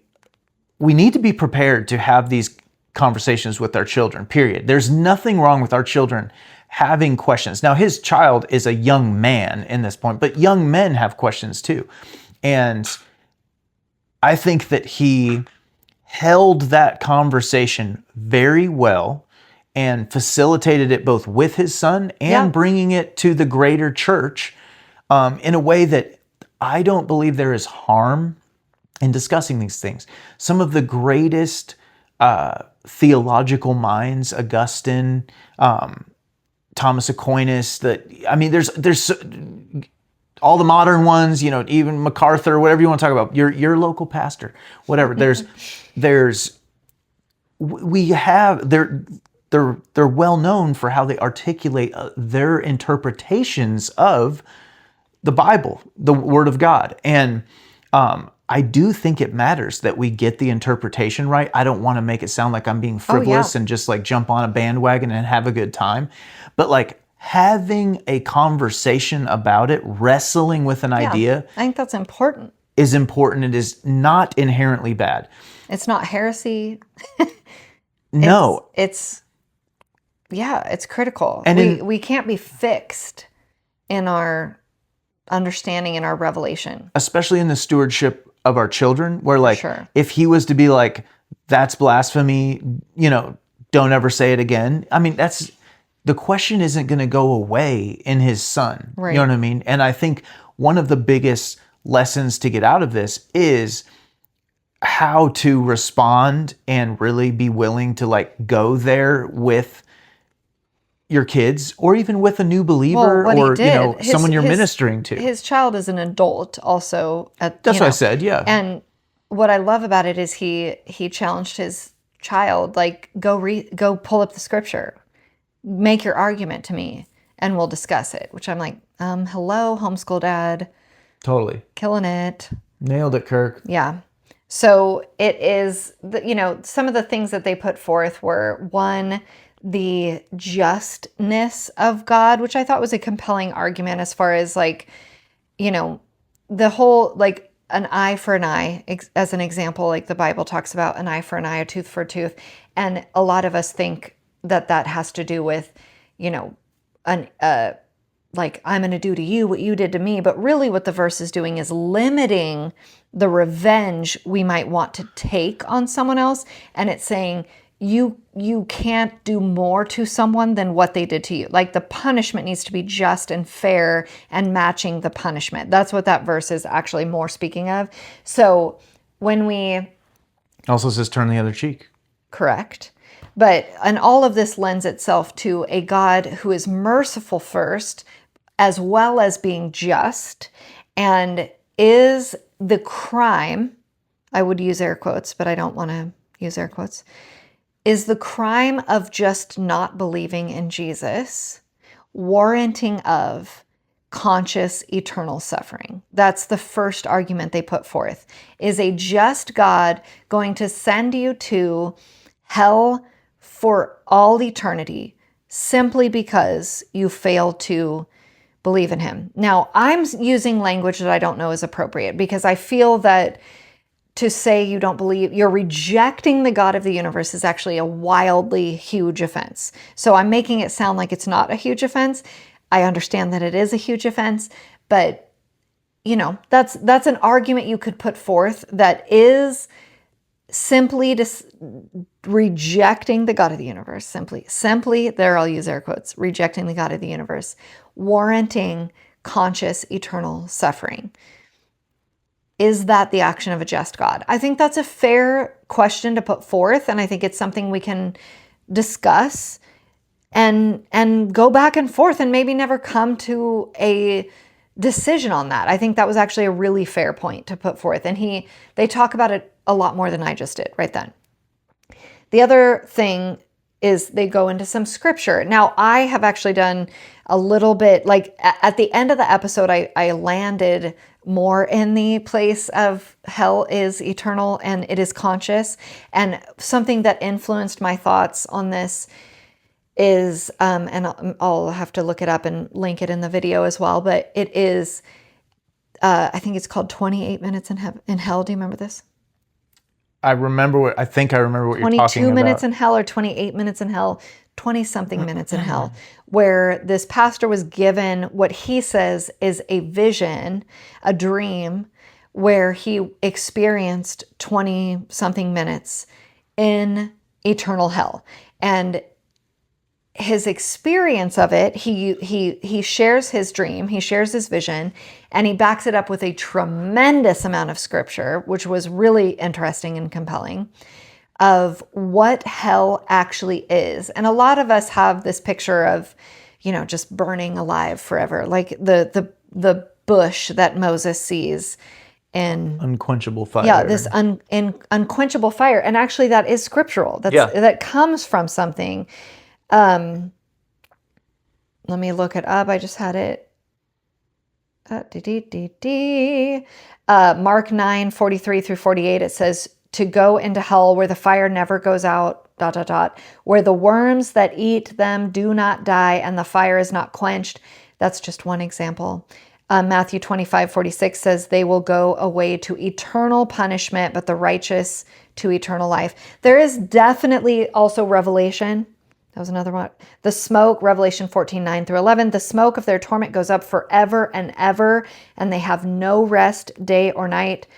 need to be prepared to have these conversations with our children, period. There's nothing wrong with our children having questions. Now, his child is a young man in this point, but young men have questions too. And I think that he held that conversation very well and facilitated it both with his son and bringing it to the greater church in a way that I don't believe there is harm in discussing these things. Some of the greatest theological minds, Augustine, Thomas Aquinas, there's all the modern ones, even MacArthur, whatever you want to talk about, your local pastor, whatever. They're well known for how they articulate their interpretations of the Bible, the Word of God. And I do think it matters that we get the interpretation right. I don't want to make it sound like I'm being frivolous and just like jump on a bandwagon and have a good time. But like having a conversation about it, wrestling with an idea. I think that's important. Is important. It is not inherently bad. It's not heresy. No. It's critical. And we can't be fixed in our understanding and our revelation. Especially in the stewardship of our children, where like if he was to be like, that's blasphemy, don't ever say it again. I mean, the question isn't going to go away in his son. Right. You know what I mean? And I think one of the biggest lessons to get out of this is how to respond and really be willing to like go there with your kids or even with a new believer or someone you're ministering to. His child is an adult also. That's what I said, yeah. And what I love about it is he challenged his child, like, go pull up the scripture, make your argument to me, and we'll discuss it. Which I'm like, hello, homeschool dad. Totally. Killing it. Nailed it, Kirk. Yeah. So it is, some of the things that they put forth were, one, the justness of God, which I thought was a compelling argument as far as like, the whole, like an eye for an eye, as an example, like the Bible talks about an eye for an eye, a tooth for a tooth. And a lot of us think that has to do with, like, I'm going to do to you what you did to me. But really what the verse is doing is limiting the revenge we might want to take on someone else. And it's saying, you can't do more to someone than what they did to you. Like, the punishment needs to be just and fair and matching the punishment. That's what that verse is actually more speaking of. So when we... Also says turn the other cheek. Correct. And all of this lends itself to a God who is merciful first, as well as being just, and is the crime, I would use air quotes, but I don't want to use air quotes, is the crime of just not believing in Jesus warranting of conscious eternal suffering? That's the first argument they put forth. Is a just God going to send you to hell for all eternity simply because you failed to believe in him? Now, I'm using language that I don't know is appropriate because I feel that to say you don't believe, you're rejecting the God of the universe is actually a wildly huge offense. So I'm making it sound like it's not a huge offense. I understand that it is a huge offense, but that's an argument you could put forth that is simply rejecting the God of the universe, simply there, I'll use air quotes, rejecting the God of the universe, warranting conscious eternal suffering. Is that the action of a just God? I think that's a fair question to put forth, and I think it's something we can discuss and go back and forth and maybe never come to a decision on that. I think that was actually a really fair point to put forth, and they talk about it a lot more than I just did right then. The other thing is they go into some scripture. Now, I have actually done a little bit, like at the end of the episode, I landed more in the place of hell is eternal and it is conscious. And something that influenced my thoughts on this is, and I'll have to look it up and link it in the video as well, but it is, I think it's called 28 Minutes in Hell. Do you remember this? I remember what you're talking about. 22 minutes in hell or 28 minutes in hell, 20-something minutes in hell, where this pastor was given what he says is a vision, a dream, where he experienced 20-something minutes in eternal hell. And his experience of it, he shares his dream, he shares his vision, and he backs it up with a tremendous amount of scripture, which was really interesting and compelling, of what hell actually is. And a lot of us have this picture of, just burning alive forever, like the bush that Moses sees in unquenchable fire. Yeah, this unquenchable fire. And actually that is scriptural. That comes from something. Let me look it up. I just had it. Mark 9:43-48. It says, to go into hell where the fire never goes out, ... where the worms that eat them do not die and the fire is not quenched. That's just one example. Matthew 25:46 says they will go away to eternal punishment, but the righteous to eternal life. There is definitely also Revelation. That was another one. The smoke, Revelation 14:9-11. The smoke of their torment goes up forever and ever, and they have no rest day or night.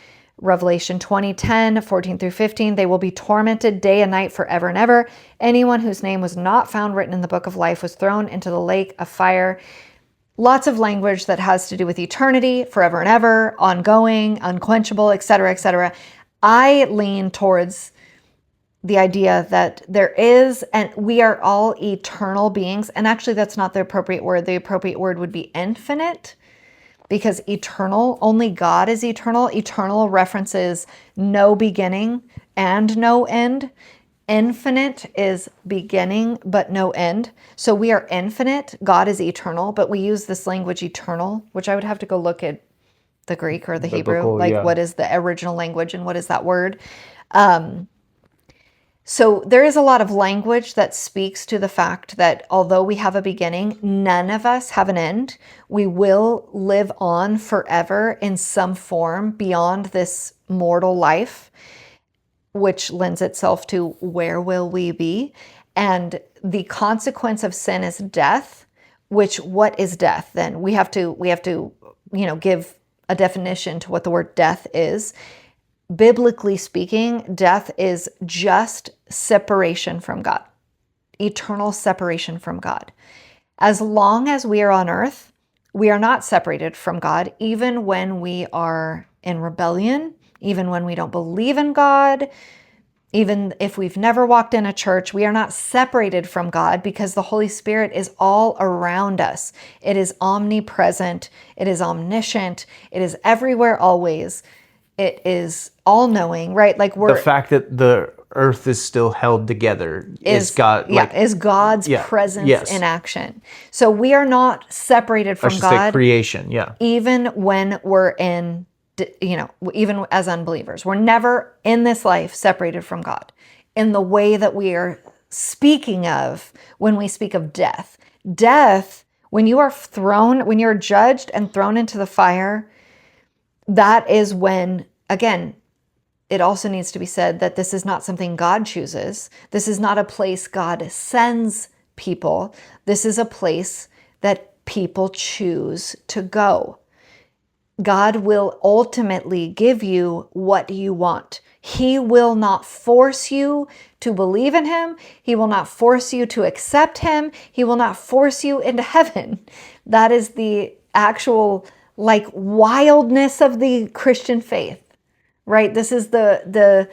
Revelation 20:10, 14 through 15, they will be tormented day and night forever and ever. Anyone whose name was not found written in the book of life was thrown into the lake of fire. Lots of language that has to do with eternity, forever and ever, ongoing, unquenchable, etc., etc. I lean towards the idea that there is, and we are all eternal beings. And actually, that's not the appropriate word. The appropriate word would be infinite, because eternal, only God is eternal. Eternal references no beginning and no end. Infinite is beginning but no end. So we are infinite. God is eternal, but we use this language eternal, which I would have to go look at the Greek or the Hebrew, like what is the original language and what is that word? So there is a lot of language that speaks to the fact that although we have a beginning, none of us have an end. We will live on forever in some form beyond this mortal life, which lends itself to where will we be? And the consequence of sin is death, which what is death then? We have to, give a definition to what the word death is. Biblically speaking, death is just separation from God, eternal separation from God. As long as we are on earth, we are not separated from God, even when we are in rebellion, even when we don't believe in God, even if we've never walked in a church, we are not separated from God because the Holy Spirit is all around us. It is omnipresent. It is omniscient. It is everywhere, always. It is all-knowing, right? Like the fact that the earth is still held together is God. Is God's presence in action. So we are not separated from God. Say creation, even when we're in, even as unbelievers, we're never in this life separated from God. In the way that we are speaking of when we speak of death. Death, when you're judged and thrown into the fire, that is when, again, it also needs to be said that this is not something God chooses. This is not a place God sends people. This is a place that people choose to go. God will ultimately give you what you want. He will not force you to believe in him. He will not force you to accept him. He will not force you into heaven. That is the actual wildness of the Christian faith, right? This is the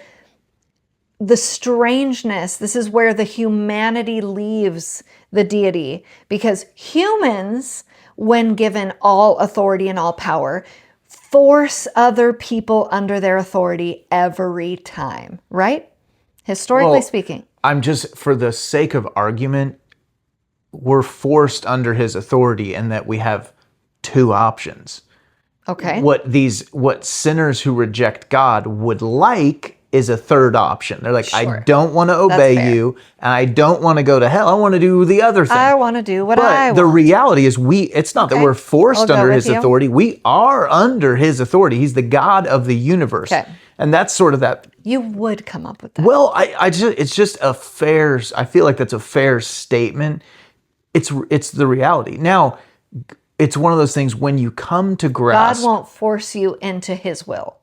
strangeness. This is where the humanity leaves the deity, because humans, when given all authority and all power, force other people under their authority every time, right? Historically speaking. I'm just, for the sake of argument, we're forced under his authority in that we have two options. Okay. What sinners who reject God would like is a third option. They're like, sure. I don't want to obey you, and I don't want to go to hell. I want to do the other thing. I want to do what I want. But the reality is it's not that we're forced under his authority. We are under his authority. He's the God of the universe. Okay. And that's sort of that. You would come up with that. Well, it's just a fair, I feel like that's a fair statement. It's the reality. Now, it's one of those things when you come to grasp. God won't force you into his will.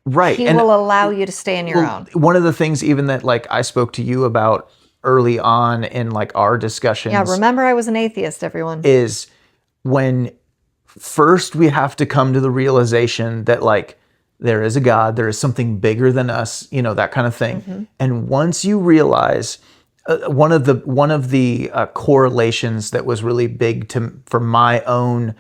Right. He will allow you to stay in your own. One of the things even that I spoke to you about early on in our discussions. Yeah, remember I was an atheist, everyone. Is when first we have to come to the realization that there is a God, there is something bigger than us, that kind of thing. Mm-hmm. And once you realize one of the correlations that was really big for my own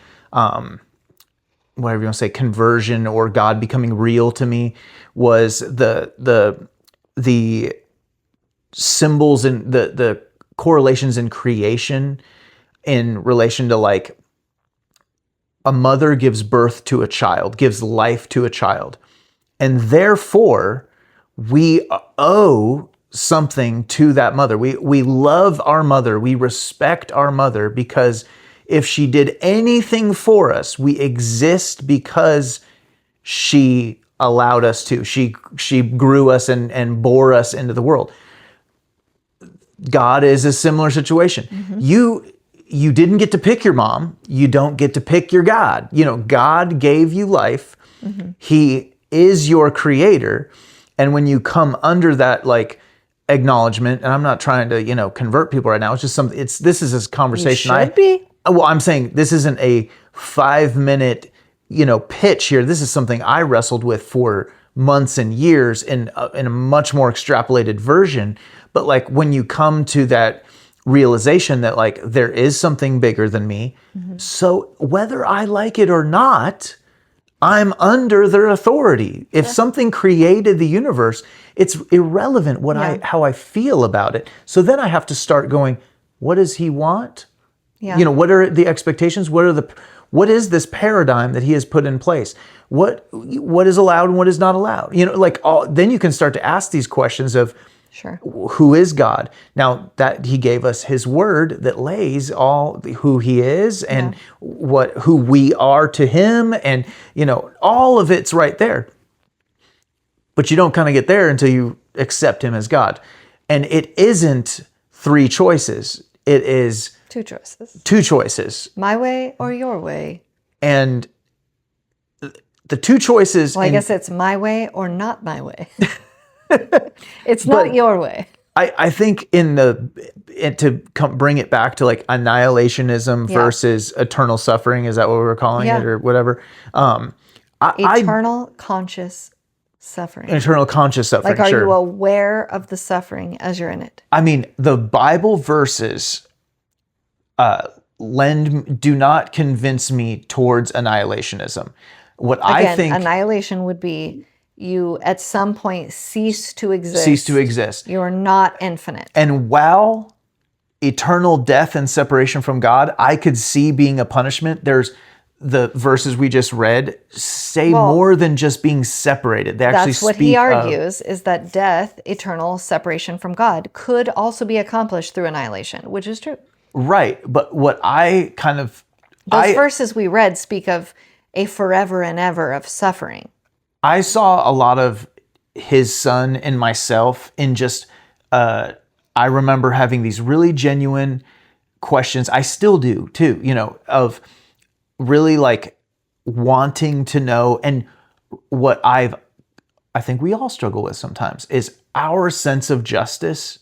whatever you want to say, conversion or God becoming real to me was the symbols and the correlations in creation in relation to a mother gives birth to a child, gives life to a child. And therefore, we owe something to that mother. We love our mother. We respect our mother because if she did anything for us, we exist because she allowed us to. She grew us and bore us into the world. God is a similar situation. Mm-hmm. You didn't get to pick your mom. You don't get to pick your God. God gave you life. Mm-hmm. He is your creator. And when you come under that like acknowledgement, and I'm not trying to, convert people right now. It's just something, this is a conversation. You should be. Well, I'm saying this isn't a 5-minute, pitch here. This is something I wrestled with for months and years in a much more extrapolated version. But like when you come to that realization that like there is something bigger than me, so whether I like it or not, I'm under their authority. If something created the universe, it's irrelevant how I feel about it. So then I have to start going, what does he want? Yeah. What are the expectations? What is this paradigm that he has put in place? What is allowed and what is not allowed? Then you can start to ask these questions of, sure, who is God? Now that he gave us his word that lays all who he is and who we are to him, and all of it's right there. But you don't kind of get there until you accept him as God. And it isn't 3 choices. It is 2 choices. 2 choices. My way or your way. And the 2 choices. Well, I guess it's my way or not my way. It's not your way. I think bring it back to like annihilationism versus eternal suffering. Is that what we're calling it or whatever? Eternal conscious suffering. Eternal conscious suffering. Like, are you aware of the suffering as you're in it? I mean, the Bible verses do not convince me towards annihilationism. I think annihilation would be you at some point cease to exist. Cease to exist. You're not infinite. And while eternal death and separation from God, I could see being a punishment. There's the verses we just read say more than just being separated. They actually that's what he argues, is that death, eternal separation from God, could also be accomplished through annihilation, which is true. Right. But what I kind of... Those verses we read speak of a forever and ever of suffering. I saw a lot of his son in myself in just... I remember having these really genuine questions. I still do too, of really like wanting to know. And what I think we all struggle with sometimes is our sense of justice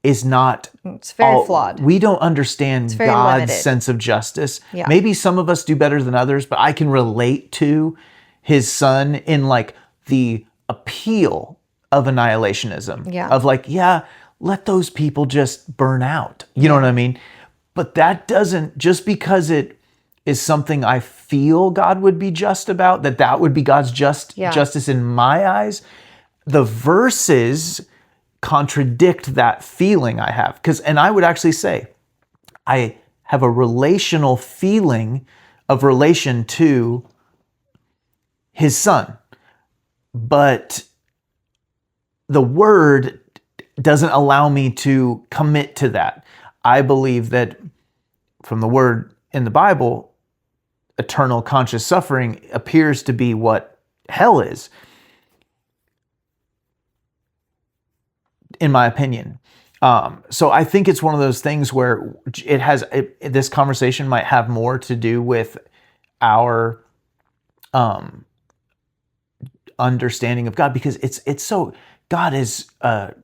is not... It's very flawed. We don't understand God's limited sense of justice. Yeah. Maybe some of us do better than others, but I can relate to his son in like the appeal of annihilationism. Yeah. Of like, let those people just burn out. You know what I mean? But that doesn't, just because it is something I feel God would be just about, that would be God's justice in my eyes, the verses contradict that feeling I have. And I would actually say, I have a relational feeling of relation to his son. But the word doesn't allow me to commit to that. I believe that from the word in the Bible, eternal conscious suffering appears to be what hell is, in my opinion. So I think it's one of those things where this conversation might have more to do with our understanding of God, because it's so, God is a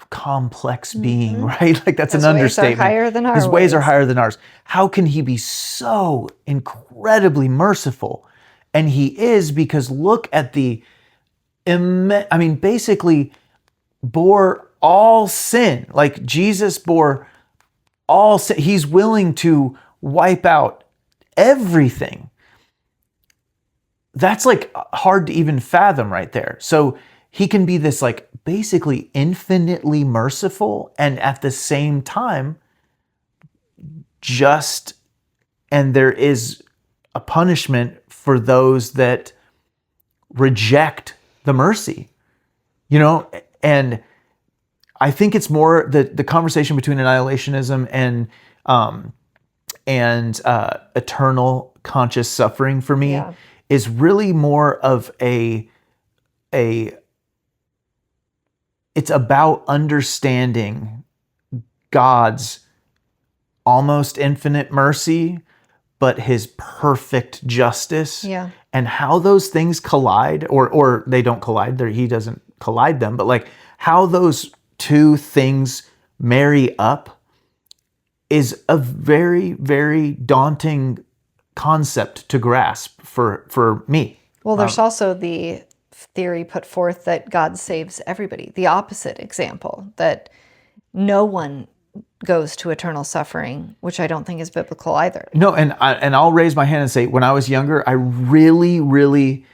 complex being, right? Like that's an understatement. His ways are higher than ours. How can he be so incredibly merciful? And he is, because look at basically bore all sin. Like Jesus bore all sin. He's willing to wipe out everything. That's like hard to even fathom right there. So he can be this like basically infinitely merciful and at the same time just, and there is a punishment for those that reject the mercy, and I think it's more the conversation between annihilationism and eternal conscious suffering for me is really more of it's about understanding God's almost infinite mercy, but his perfect justice. Yeah. and how those things collide, or they don't collide, he doesn't collide them, but like how those two things marry up is a very, very daunting concept to grasp for me. Well, there's also the theory put forth that God saves everybody. The opposite example, that no one goes to eternal suffering, which I don't think is biblical either. No, and I'll raise my hand and say, when I was younger, I really, really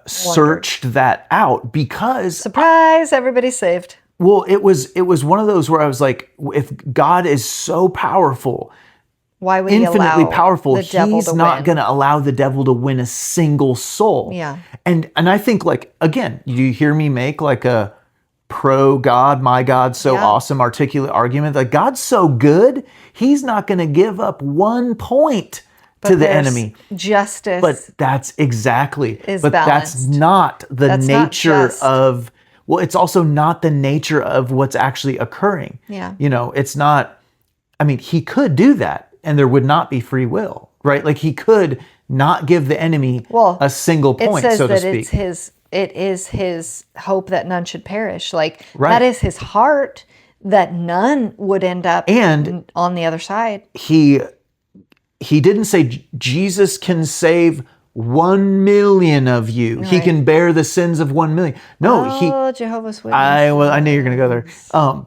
searched that out because surprise, everybody's saved. Well, it was one of those where I was like, if God is so powerful, why would he infinitely allow powerful, the devil he's to not win? going to allow the devil to win a single soul. Yeah. And I think, like, again, you hear me make like a pro God, my God, so awesome, articulate argument. Like, God's so good, he's not going to give up 1 point to the enemy. Justice. But that's exactly, but that's not the nature of, well, it's also not the nature of what's actually occurring. Yeah. You know, it's not, I mean, he could do that and there would not be free will, right? Like, he could not give the enemy a single point, so to speak. It is his hope that none should perish. Like, that is his heart, that none would end up on the other side. He didn't say Jesus can save 1 million of you. Right. He can bear the sins of 1 million. No, Jehovah's Witness. I knew you were going to go there.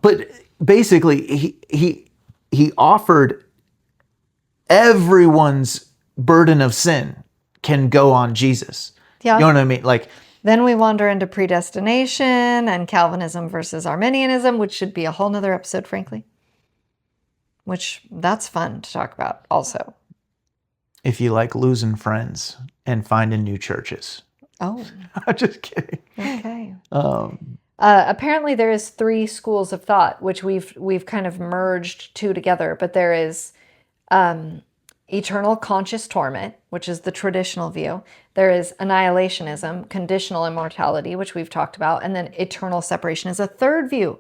But basically, he offered everyone's burden of sin can go on Jesus. Yeah. You know what I mean? Like, then we wander into predestination and Calvinism versus Arminianism, which should be a whole nother episode, frankly. Which, that's fun to talk about also. If you like losing friends and finding new churches. Oh. I'm just kidding. Okay. Apparently there is 3 schools of thought, which we've kind of merged 2 together, but there is eternal conscious torment, which is the traditional view. There is annihilationism, conditional immortality, which we've talked about, and then eternal separation is a third view,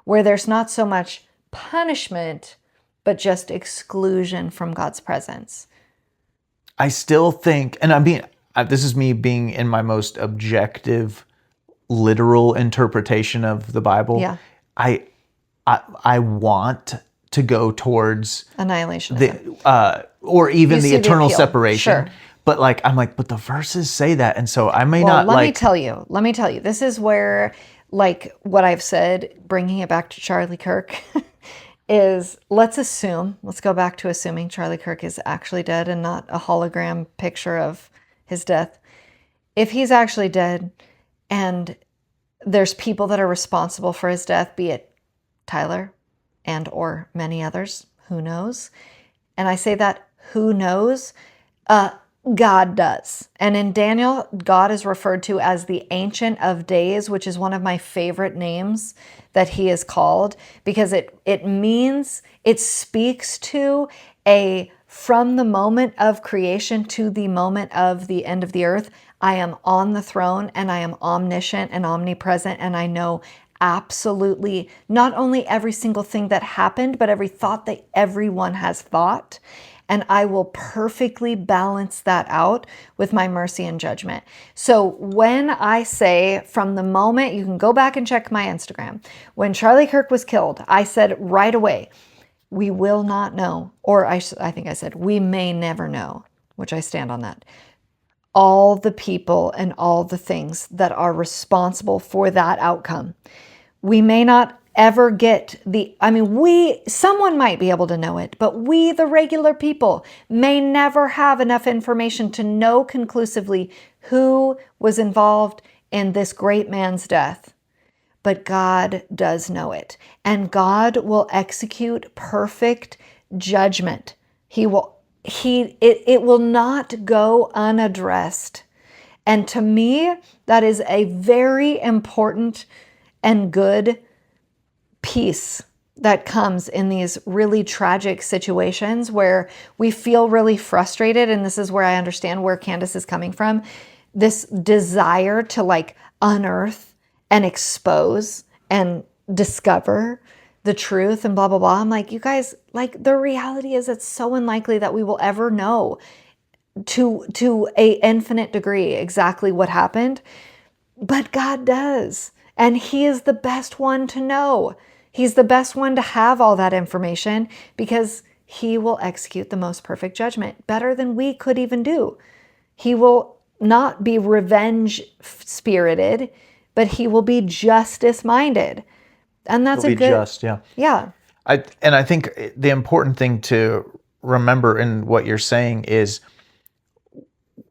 where there's not so much punishment, but just exclusion from God's presence. I still think, and I mean, this is me being in my most objective, literal interpretation of the Bible. Yeah. I want to go towards annihilationism, or even the eternal separation. Sure. But but the verses say that, and so I may not. Let me tell you. This is where, like, what I've said, bringing it back to Charlie Kirk, is let's go back to assuming Charlie Kirk is actually dead and not a hologram picture of his death. If he's actually dead, and there's people that are responsible for his death, be it Tyler and or many others, who knows? And I say that, who knows? God does. And in Daniel, God is referred to as the Ancient of Days, which is one of my favorite names that he is called, because it means, it speaks to from the moment of creation to the moment of the end of the earth, I am on the throne and I am omniscient and omnipresent, and I know absolutely not only every single thing that happened, but every thought that everyone has thought. And I will perfectly balance that out with my mercy and judgment. So when I say, from the moment, you can go back and check my Instagram, when Charlie Kirk was killed, I said right away, we will not know, or I think I said, we may never know, which I stand on that, all the people and all the things that are responsible for that outcome. We may not ever get someone might be able to know it, but we, the regular people, may never have enough information to know conclusively who was involved in this great man's death. But God does know it, and God will execute perfect judgment. It will not go unaddressed. And to me, that is a very important and good peace that comes in these really tragic situations where we feel really frustrated. And this is where I understand where Candace is coming from. This desire to unearth and expose and discover the truth and blah, blah, blah. I'm like, you guys, the reality is it's so unlikely that we will ever know to a infinite degree exactly what happened, but God does. And he is the best one to know. He's the best one to have all that information because he will execute the most perfect judgment, better than we could even do. He will not be revenge spirited, but he will be justice minded. And that's It'll be just, yeah. Yeah. I think the important thing to remember in what you're saying is,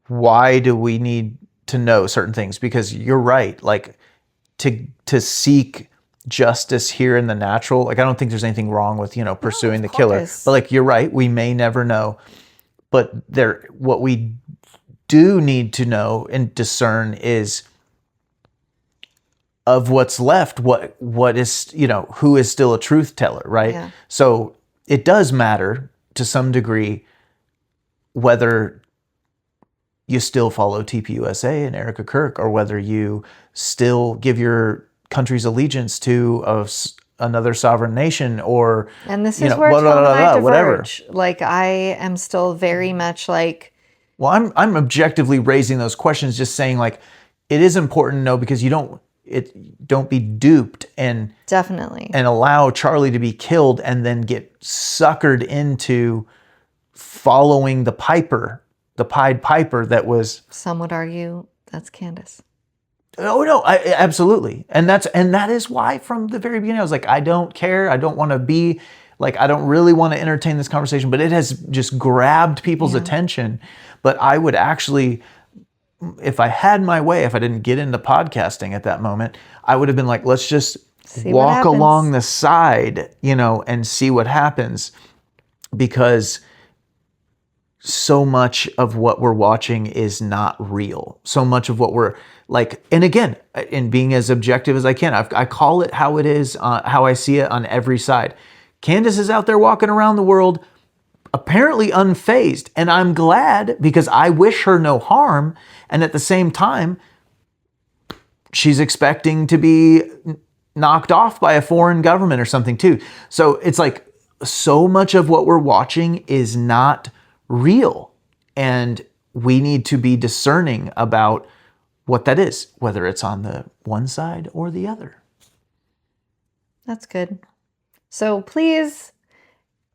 why do we need to know certain things? Because you're right, like to seek justice here in the natural, like I don't think there's anything wrong with, pursuing the killer. But like you're right, we may never know. But what we do need to know and discern is of what's left, what is, who is still a truth teller, right? Yeah. So it does matter to some degree whether you still follow TPUSA and Erica Kirk, or whether you still give your country's allegiance to another sovereign nation, or and this is where Tom and I diverge. Whatever. Like I am still very much like. Well, I'm objectively raising those questions, just saying like it is important to know, because you don't be duped and definitely and allow Charlie to be killed and then get suckered into following the Pied Piper that was. Some would argue that's Candace. Oh no, absolutely, and that is why from the very beginning I was like, I don't care, I don't want to be like, I don't really want to entertain this conversation, but it has just grabbed people's attention. But I would actually, if I had my way, if I didn't get into podcasting at that moment, I would have been like, let's just walk along the side, and see what happens, because so much of what we're watching is not real. So much of what we're like, and again, in being as objective as I can, I call it how it is, how I see it on every side. Candace is out there walking around the world, apparently unfazed, and I'm glad, because I wish her no harm. And at the same time, she's expecting to be knocked off by a foreign government or something too. So it's like, so much of what we're watching is not real, and we need to be discerning about what that is, whether it's on the one side or the other. That's good. So please,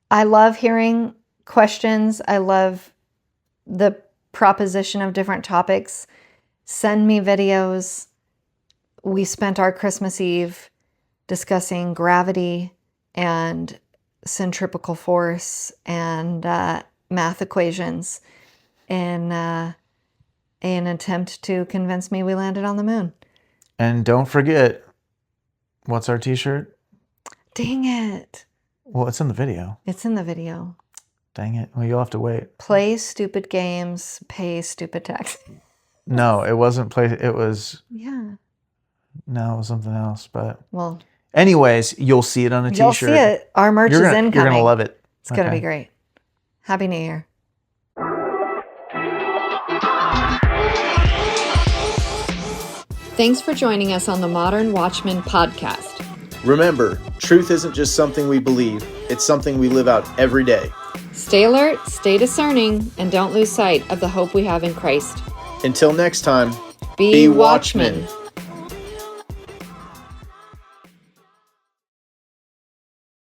I love hearing questions. I love the proposition of different topics. Send me videos. We spent our Christmas Eve discussing gravity and centripetal force and math equations in an attempt to convince me we landed on the moon. And don't forget, what's our t-shirt? Dang it. Well, it's in the video. It's in the video. Dang it. Well, you'll have to wait. Play stupid games, pay stupid taxes. No, it wasn't play. It was. Yeah. No, it was something else. But. Well. Anyways, you'll see it on a t-shirt. You'll see it. Our merch is incoming. You're going to love it. It's going to be great. Happy New Year. Thanks for joining us on the Modern Watchman podcast. Remember, truth isn't just something we believe, it's something we live out every day. Stay alert, stay discerning, and don't lose sight of the hope we have in Christ. Until next time, be watchmen.